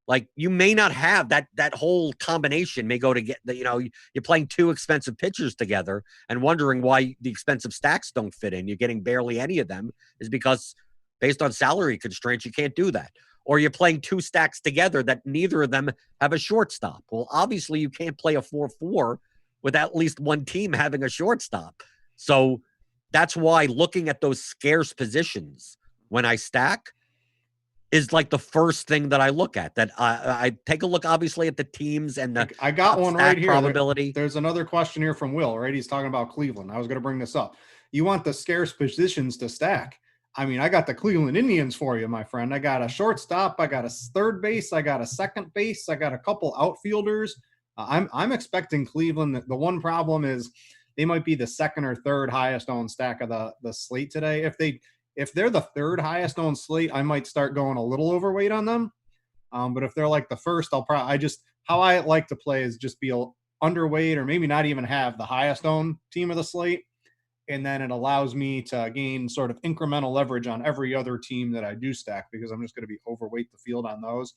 [SPEAKER 2] like you may not have that whole combination may go to get you're playing 2 expensive pitchers together and wondering why the expensive stacks don't fit in. You're getting barely any of them is because based on salary constraints, you can't do that. Or you're playing 2 stacks together that neither of them have a shortstop. Well, obviously you can't play a 4-4 with at least one team having a shortstop. So that's why looking at those scarce positions when I stack is like the first thing that I look at. That I take a look, obviously, at the teams and the
[SPEAKER 1] I got one right here.
[SPEAKER 2] Probability.
[SPEAKER 1] There's another question here from Will, right? He's talking about Cleveland. I was going to bring this up. You want the scarce positions to stack. I mean, I got the Cleveland Indians for you, my friend. I got a shortstop. I got a third base. I got a second base. I got a couple outfielders. I'm expecting Cleveland. The one problem is they might be the second or third highest owned stack of the slate today. If they're the third highest owned slate, I might start going a little overweight on them. But if they're like the first, how I like to play is just be underweight or maybe not even have the highest owned team of the slate. And then it allows me to gain sort of incremental leverage on every other team that I do stack because I'm just going to be overweight the field on those.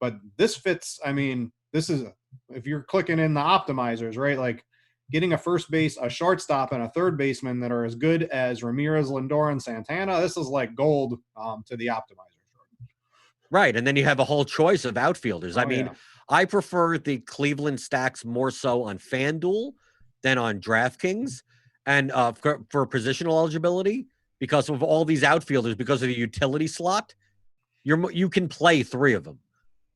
[SPEAKER 1] But this fits. I mean, if you're clicking in the optimizers, right? Like getting a first base, a shortstop, and a third baseman that are as good as Ramirez, Lindor, and Santana, this is like gold to the optimizers.
[SPEAKER 2] Right. And then you have a whole choice of outfielders. I prefer the Cleveland stacks more so on Fanduel than on DraftKings. And for positional eligibility, because of all these outfielders, because of the utility slot, you can play 3 of them.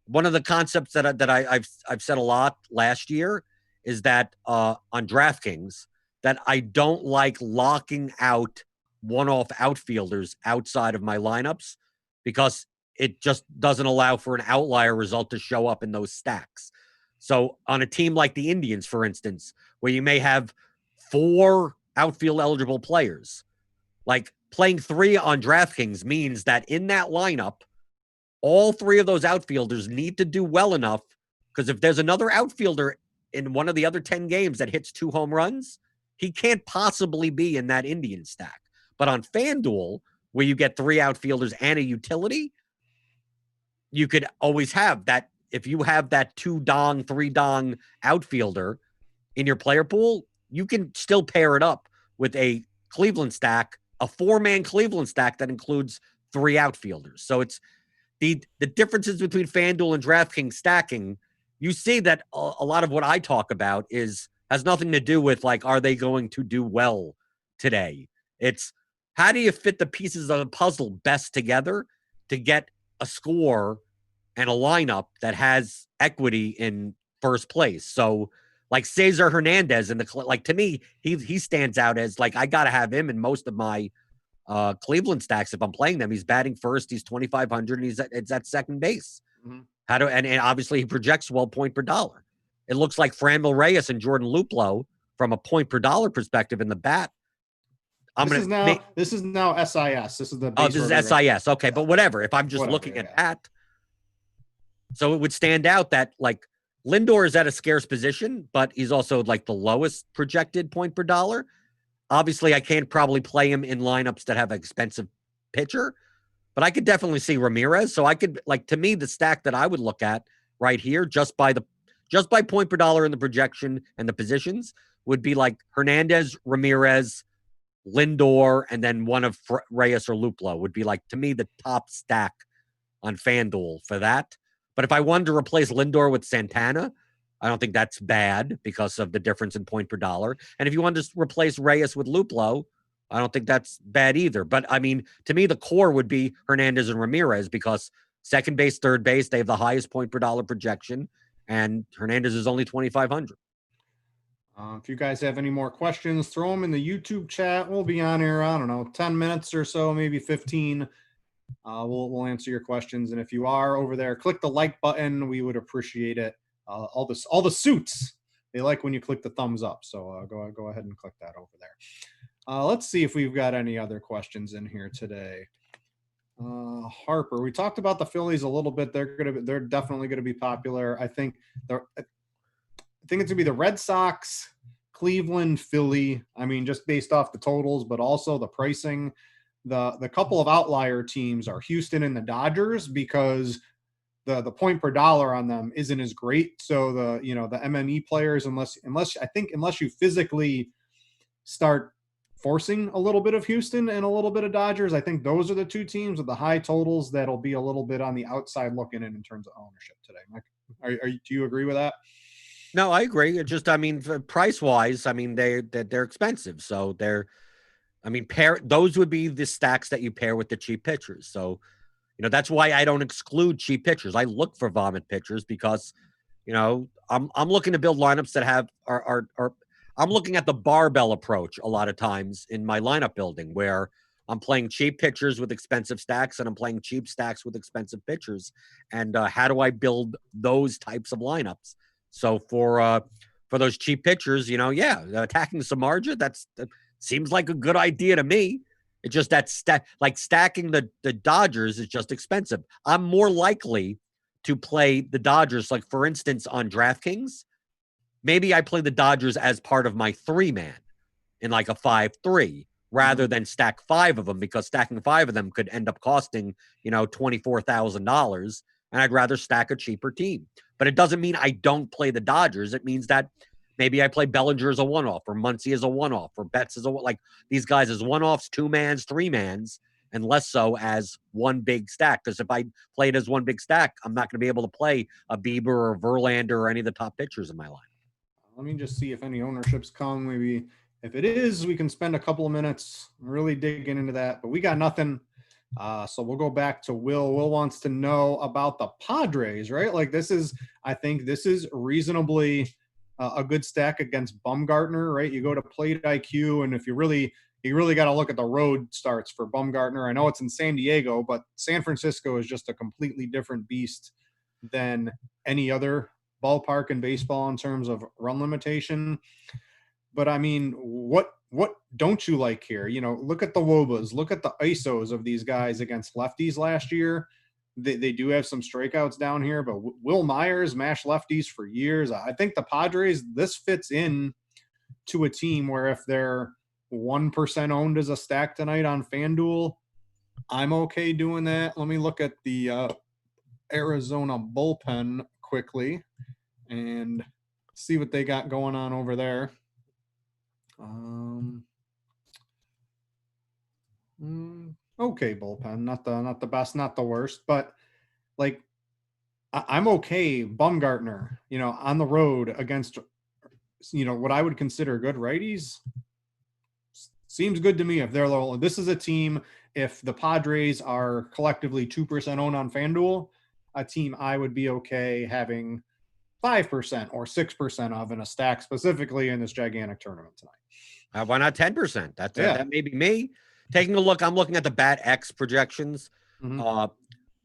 [SPEAKER 2] One of the concepts that I've said a lot last year is that on DraftKings that I don't like locking out one-off outfielders outside of my lineups because it just doesn't allow for an outlier result to show up in those stacks. So on a team like the Indians, for instance, where you may have 4 outfield eligible players, like playing 3 on DraftKings means that in that lineup, all 3 of those outfielders need to do well enough because if there's another outfielder in one of the other 10 games that hits 2 home runs, he can't possibly be in that Indian stack. But on FanDuel, where you get 3 outfielders and a utility, you could always have that. If you have that 2-dong, 3-dong outfielder in your player pool, you can still pair it up with a Cleveland stack, a 4-man Cleveland stack that includes 3 outfielders. So it's the differences between FanDuel and DraftKings stacking. You see that a lot of what I talk about has nothing to do with like, are they going to do well today? It's how do you fit the pieces of the puzzle best together to get a score and a lineup that has equity in first place. So like Cesar Hernandez to me, he stands out as like, I got to have him in most of my Cleveland stacks. If I'm playing them, he's batting first, he's 2,500 and it's at second base. Mm-hmm. And obviously he projects well point per dollar. It looks like Franmil Reyes and Jordan Luplow from a point per dollar perspective in the bat.
[SPEAKER 1] This is now SIS. This is the base.
[SPEAKER 2] This is SIS. Okay, but whatever. If I'm just looking at that, so it would stand out that like Lindor is at a scarce position, but he's also like the lowest projected point per dollar. Obviously, I can't probably play him in lineups that have an expensive pitcher, but I could definitely see Ramirez. So I could, like, to me, the stack that I would look at right here, just by point per dollar in the projection and the positions, would be like Hernandez, Ramirez, Lindor, and then one of Reyes or Luplow would be, like, to me, the top stack on FanDuel for that. But if I wanted to replace Lindor with Santana, I don't think that's bad because of the difference in point per dollar. And if you wanted to replace Reyes with Luplow, I don't think that's bad either. But I mean, to me, the core would be Hernandez and Ramirez because second base, third base, they have the highest point per dollar projection, and Hernandez is only 2,500.
[SPEAKER 1] If you guys have any more questions, throw them in the YouTube chat. We'll be on here, I don't know, 10 minutes or so, maybe 15. We'll answer your questions. And if you are over there, click the like button. We would appreciate it. All the suits, they like when you click the thumbs up. So go ahead and click that over there. Let's see if we've got any other questions in here today. Harper, we talked about the Phillies a little bit. They're definitely going to be popular. I think it's going to be the Red Sox, Cleveland, Philly. I mean, just based off the totals, but also the pricing. The couple of outlier teams are Houston and the Dodgers because the point per dollar on them isn't as great. So the MME players, unless you physically start forcing a little bit of Houston and a little bit of Dodgers, I think those are the two teams with the high totals that'll be a little bit on the outside looking in terms of ownership today. Mike, do you agree with that?
[SPEAKER 2] No, I agree. It just, I mean, price wise, I mean, they're expensive. So those would be the stacks that you pair with the cheap pitchers. So, that's why I don't exclude cheap pitchers. I look for vomit pitchers because, I'm looking to build lineups that are I'm looking at the barbell approach a lot of times in my lineup building where I'm playing cheap pitchers with expensive stacks and I'm playing cheap stacks with expensive pitchers. And how do I build those types of lineups? So for those cheap pitchers, attacking Samardzija, that seems like a good idea to me. It's just that stacking the Dodgers is just expensive. I'm more likely to play the Dodgers, like, for instance, on DraftKings. Maybe I play the Dodgers as part of my 3-man in like a 5-3 rather than stack 5 of them, because stacking 5 of them could end up costing, $24,000, and I'd rather stack a cheaper team. But it doesn't mean I don't play the Dodgers. It means that maybe I play Bellinger as a one-off, or Muncy as a one-off, or Betts as like these guys as one-offs, 2-mans, 3-mans, and less so as one big stack. Because if I play it as one big stack, I'm not going to be able to play a Bieber or Verlander or any of the top pitchers in my line.
[SPEAKER 1] Let me just see if any ownerships come. Maybe if it is, we can spend a couple of minutes really digging into that. But we got nothing. So we'll go back to Will. Will wants to know about the Padres, right? Like, I think this is reasonably a good stack against Bumgarner, right? You go to Plate IQ, and if you really got to look at the road starts for Bumgarner. I know it's in San Diego, but San Francisco is just a completely different beast than any other ballpark in baseball in terms of run limitation. But I mean, what don't you like here? Look at the WOBAs, look at the ISOs of these guys against lefties last year. They do have some strikeouts down here, but Will Myers mashed lefties for years. I think the Padres, this fits in to a team where if they're 1% owned as a stack tonight on FanDuel, I'm okay doing that. Let me look at the Arizona bullpen quickly and see what they got going on over there. Okay, bullpen, not the best, not the worst, but like I'm okay. Bumgarner, on the road against, what I would consider good righties, seems good to me. If they're low, this is a team. If the Padres are collectively 2% owned on FanDuel, a team I would be okay having 5% or 6% of in a stack, specifically in this gigantic tournament tonight.
[SPEAKER 2] Why not 10%? That may be me. Taking a look, I'm looking at the Bat X projections. Mm-hmm.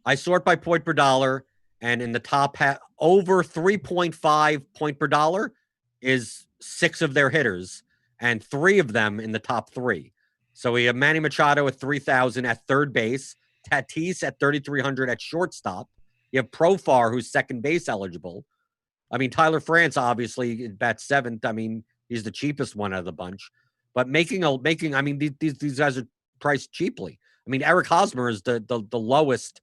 [SPEAKER 2] I sort by point per dollar, and in the top over 3.5 point per dollar is 6 of their hitters, and 3 of them in the top 3. So we have Manny Machado at 3,000 at third base, Tatis at 3,300 at shortstop. You have Profar, who's second base eligible. I mean, Tyler France obviously bats 7th. I mean, he's the cheapest one out of the bunch. But I mean, these guys are priced cheaply. I mean, Eric Hosmer is the lowest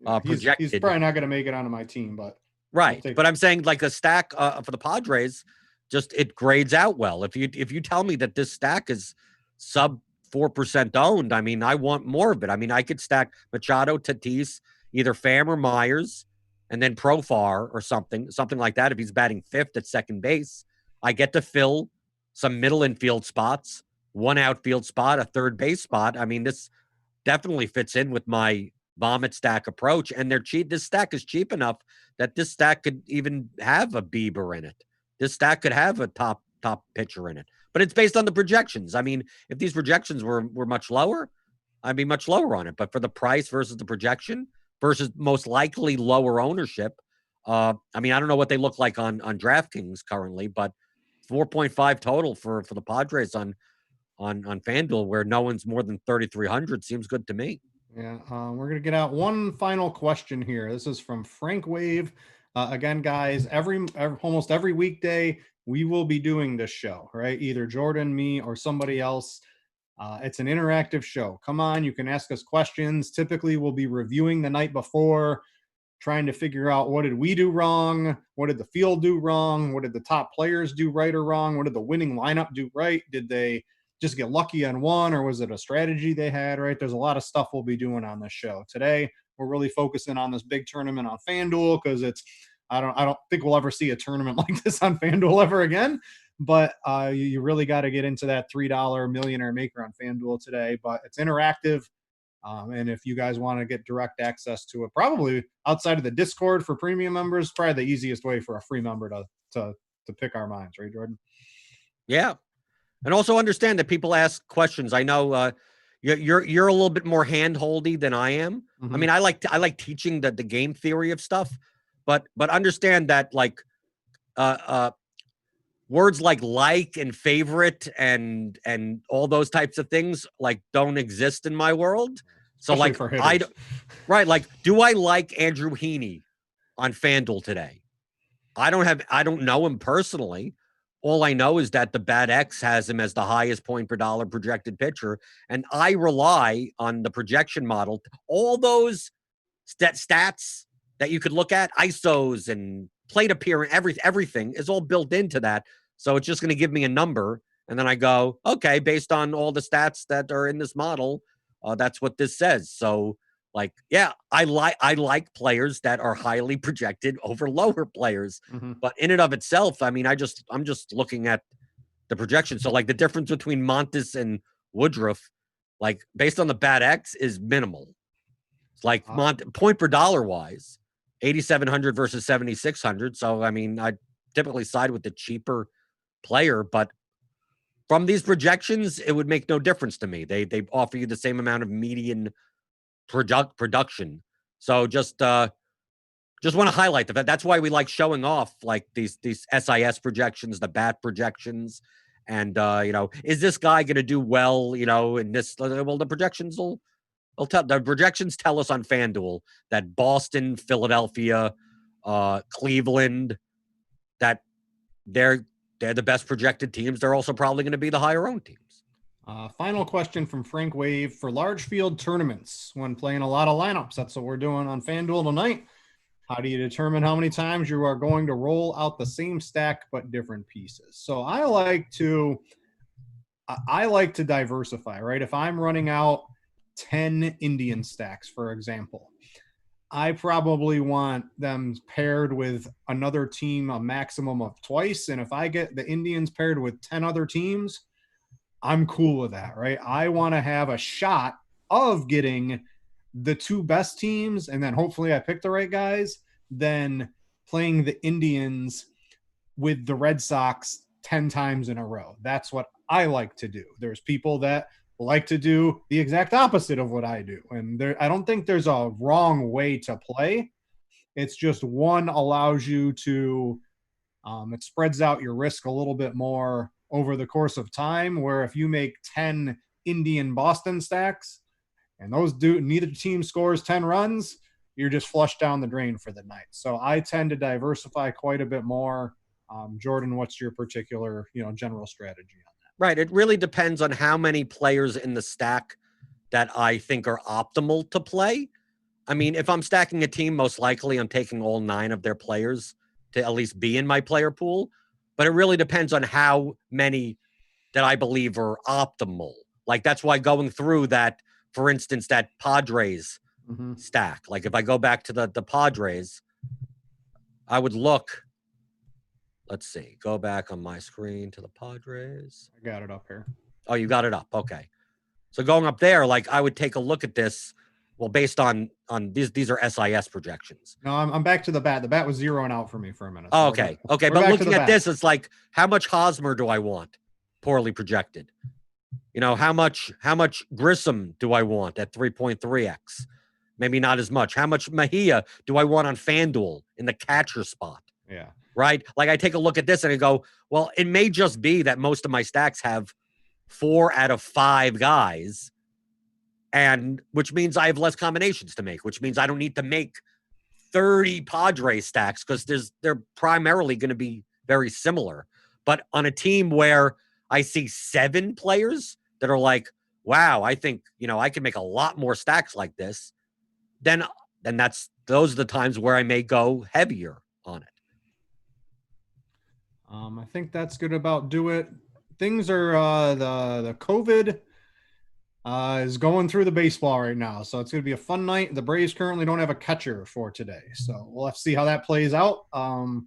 [SPEAKER 2] projected.
[SPEAKER 1] He's probably not going to make it onto my team, but
[SPEAKER 2] right. But I'm saying like the stack for the Padres, just it grades out well. If you tell me that this stack is sub 4% owned, I mean, I want more of it. I mean, I could stack Machado, Tatis, either Pham or Myers, and then Profar or something like that. If he's batting fifth at second base, I get to fill some middle infield spots, one outfield spot, a third base spot. I mean, this definitely fits in with my vomit stack approach, and they're cheap. This stack is cheap enough that this stack could even have a Bieber in it. This stack could have a top pitcher in it, but it's based on the projections. I mean, if these projections were much lower, I'd be much lower on it. But for the price versus the projection versus most likely lower ownership, I mean, I don't know what they look like on Draftkings currently, but 4.5 total for the Padres on Fanduel, where no one's more than 3,300, seems good to me.
[SPEAKER 1] Yeah, we're gonna get out one final question here. This is from Frank Wave. Again, guys, almost every weekday we will be doing this show, right? Either Jordan, me, or somebody else. It's an interactive show. Come on, you can ask us questions. Typically, we'll be reviewing the night before, trying to figure out what did we do wrong, what did the field do wrong, what did the top players do right or wrong, what did the winning lineup do right, did they just get lucky on one, or was it a strategy they had, right? There's a lot of stuff we'll be doing on this show. Today, we're really focusing on this big tournament on FanDuel because I don't think we'll ever see a tournament like this on FanDuel ever again. But you really got to get into that $3 millionaire maker on FanDuel today. But it's interactive. And if you guys want to get direct access to it, probably outside of the Discord for premium members, probably the easiest way for a free member to pick our minds, right, Jordan?
[SPEAKER 2] Yeah. And also understand that people ask questions. I know you're a little bit more hand-holdy than I am. Mm-hmm. I mean, I like teaching the game theory of stuff, but understand that like words like and favorite and all those types of things like don't exist in my world. So
[SPEAKER 1] especially
[SPEAKER 2] like like, do I like Andrew Heaney on FanDuel today? I don't know him personally. All I know is that the Bad X has him as the highest point per dollar projected pitcher. And I rely on the projection model. All those stats that you could look at, ISOs and plate appearance, everything is all built into that. So it's just going to give me a number. And then I go, okay, based on all the stats that are in this model, that's what this says. So like, yeah, I like players that are highly projected over lower players, but in and of itself, I mean, I'm just looking at the projection. So like the difference between Montes and Woodruff, like based on the Bad X is minimal. It's like point per dollar wise, 8,700 versus 7,600. So, I mean, I typically side with the cheaper player, but from these projections, it would make no difference to me. They offer you the same amount of median production. So just want to highlight the fact that's why we like showing off like these SIS projections, the bat projections, and is this guy going to do well? In this, well, the projections tell us on FanDuel that Boston, Philadelphia, Cleveland, that they're the best projected teams. They're also probably going to be the higher owned teams.
[SPEAKER 1] Final question from Frank Wave. For large field tournaments, when playing a lot of lineups, that's what we're doing on FanDuel tonight. How do you determine how many times you are going to roll out the same stack but different pieces? So I like to diversify, right? If I'm running out 10 Indian stacks, for example, I probably want them paired with another team a maximum of twice. And if I get the Indians paired with 10 other teams, I'm cool with that, right? I want to have a shot of getting the two best teams, and then hopefully I pick the right guys, then playing the Indians with the Red Sox 10 times in a row. That's what I like to do. There's people that like to do the exact opposite of what I do. And I don't think there's a wrong way to play. It's just one allows you to it spreads out your risk a little bit more over the course of time, where if you make 10 Indian Boston stacks and neither team scores 10 runs, you're just flushed down the drain for the night. So I tend to diversify quite a bit more. Jordan, what's your particular, general strategy on that?
[SPEAKER 2] Right. It really depends on how many players in the stack that I think are optimal to play. I mean, if I'm stacking a team, most likely I'm taking all 9 of their players to at least be in my player pool. But it really depends on how many that I believe are optimal. Like, that's why going through that, for instance, that Padres stack. Like, if I go back to the Padres, I would look. Let's see. Go back on my screen to the Padres.
[SPEAKER 1] I got it up here.
[SPEAKER 2] Oh, you got it up. Okay. So going up there, like, I would take a look at this. Well, based on these are SIS projections.
[SPEAKER 1] No, I'm back to the bat. The bat was zeroing out for me for a minute.
[SPEAKER 2] So okay. But looking at this, it's like, how much Hosmer do I want? Poorly projected. How much Grissom do I want at 3.3x? Maybe not as much. How much Mejia do I want on Fanduel in the catcher spot?
[SPEAKER 1] Yeah.
[SPEAKER 2] Right? Like, I take a look at this and I go, well, it may just be that most of my stacks have 4 out of 5 guys, and which means I have less combinations to make, which means I don't need to make 30 Padres stacks because they're primarily going to be very similar. But on a team where I see 7 players that are like, wow, I think, I can make a lot more stacks like this, then those are the times where I may go heavier on it.
[SPEAKER 1] I think that's good about do it. Things are the COVID is going through the baseball right now, so it's going to be a fun night. The Braves currently don't have a catcher for today, so we'll have to see how that plays out. Going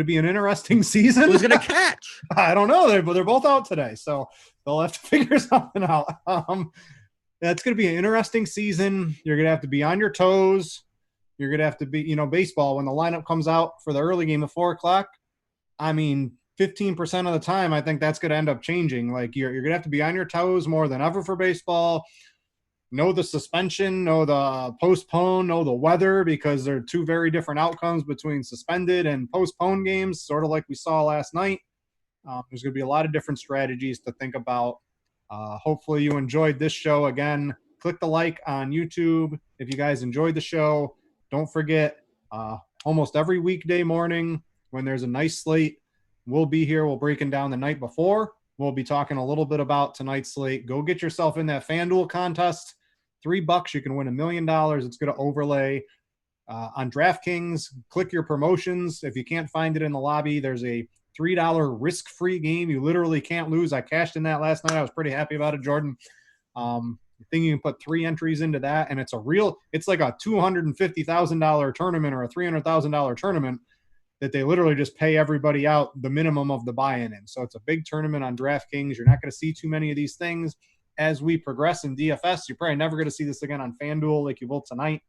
[SPEAKER 1] to be an interesting season.
[SPEAKER 2] Who's going to catch?
[SPEAKER 1] I don't know. They're both out today, so they'll have to figure something out. It's going to be an interesting season. You're going to have to be on your toes. You're going to have to be, baseball, when the lineup comes out for the early game at 4:00, I mean, 15% of the time, I think that's going to end up changing. Like, you're going to have to be on your toes more than ever for baseball. Know the suspension, know the postpone, know the weather, because there are 2 very different outcomes between suspended and postponed games, sort of like we saw last night. There's going to be a lot of different strategies to think about. Hopefully you enjoyed this show. Again, click the like on YouTube if you guys enjoyed the show. Don't forget, almost every weekday morning when there's a nice slate, we'll be here. We'll breaking down the night before. We'll be talking a little bit about tonight's slate. Go get yourself in that FanDuel contest. $3, you can win $1 million. It's going to overlay on Draftkings. Click your promotions. If you can't find it in the lobby, there's a $3 risk-free game. You literally can't lose. I cashed in that last night. I was pretty happy about it, Jordan. I think you can put 3 entries into that, and it's like a $250,000 tournament or a $300,000 tournament that they literally just pay everybody out the minimum of the buy-in in. So it's a big tournament on DraftKings. You're not going to see too many of these things as we progress in DFS. You're probably never going to see this again on FanDuel like you will tonight.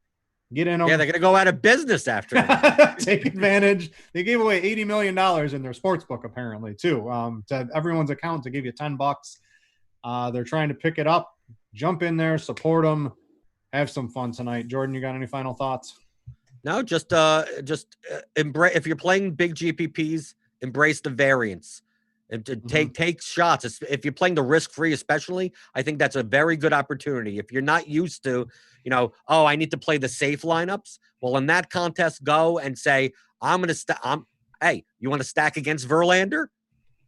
[SPEAKER 1] Get in them.
[SPEAKER 2] Yeah, they're going to go out of business after that.
[SPEAKER 1] Take advantage. They gave away $80 million in their sports book, apparently, too, to everyone's account to give you $10. They're trying to pick it up. Jump in there, support them, have some fun tonight. Jordan, you got any final thoughts?
[SPEAKER 2] No, just embrace. If you're playing big GPPs, embrace the variance. And to take shots. If you're playing the risk-free, especially, I think that's a very good opportunity. If you're not used to, I need to play the safe lineups. Well, in that contest, go and say, hey, you want to stack against Verlander?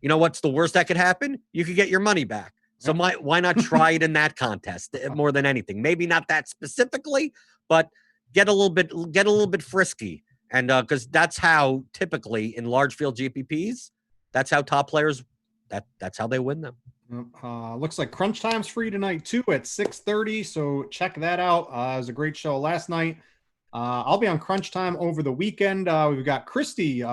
[SPEAKER 2] You know what's the worst that could happen? You could get your money back. So why not try it in that contest more than anything? Maybe not that specifically, but get a little bit frisky. And because that's how typically in large field GPPs, that's how top players, that's how they win them.
[SPEAKER 1] Looks like Crunch Time's free tonight too at 6:30. So check that out. It was a great show last night. I'll be on Crunch Time over the weekend. We've got Christy.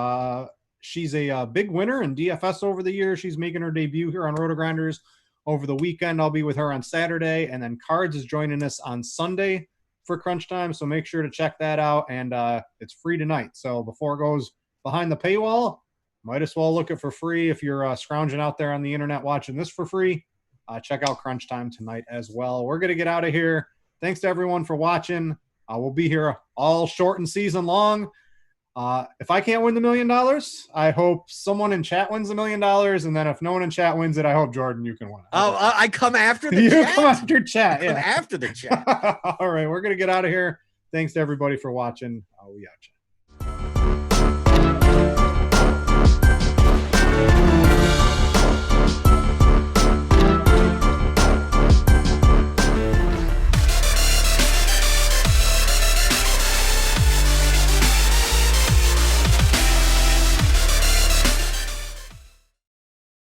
[SPEAKER 1] She's a big winner in DFS over the years. She's making her debut here on RotoGrinders over the weekend. I'll be with her on Saturday, and then Cards is joining us on Sunday for Crunch Time. So make sure to check that out. And it's free tonight. So before it goes behind the paywall, might as well look it for free. If you're scrounging out there on the internet watching this for free, check out Crunch Time tonight as well. We're going to get out of here. Thanks to everyone for watching. We'll be here all shortened season long. If I can't win the $1 million, I hope someone in chat wins the $1 million. And then if no one in chat wins it, I hope, Jordan, you can win it.
[SPEAKER 2] Oh, I come after the
[SPEAKER 1] you
[SPEAKER 2] chat?
[SPEAKER 1] come after chat.
[SPEAKER 2] Come after the chat.
[SPEAKER 1] All right. We're going to get out of here. Thanks to everybody for watching. We out.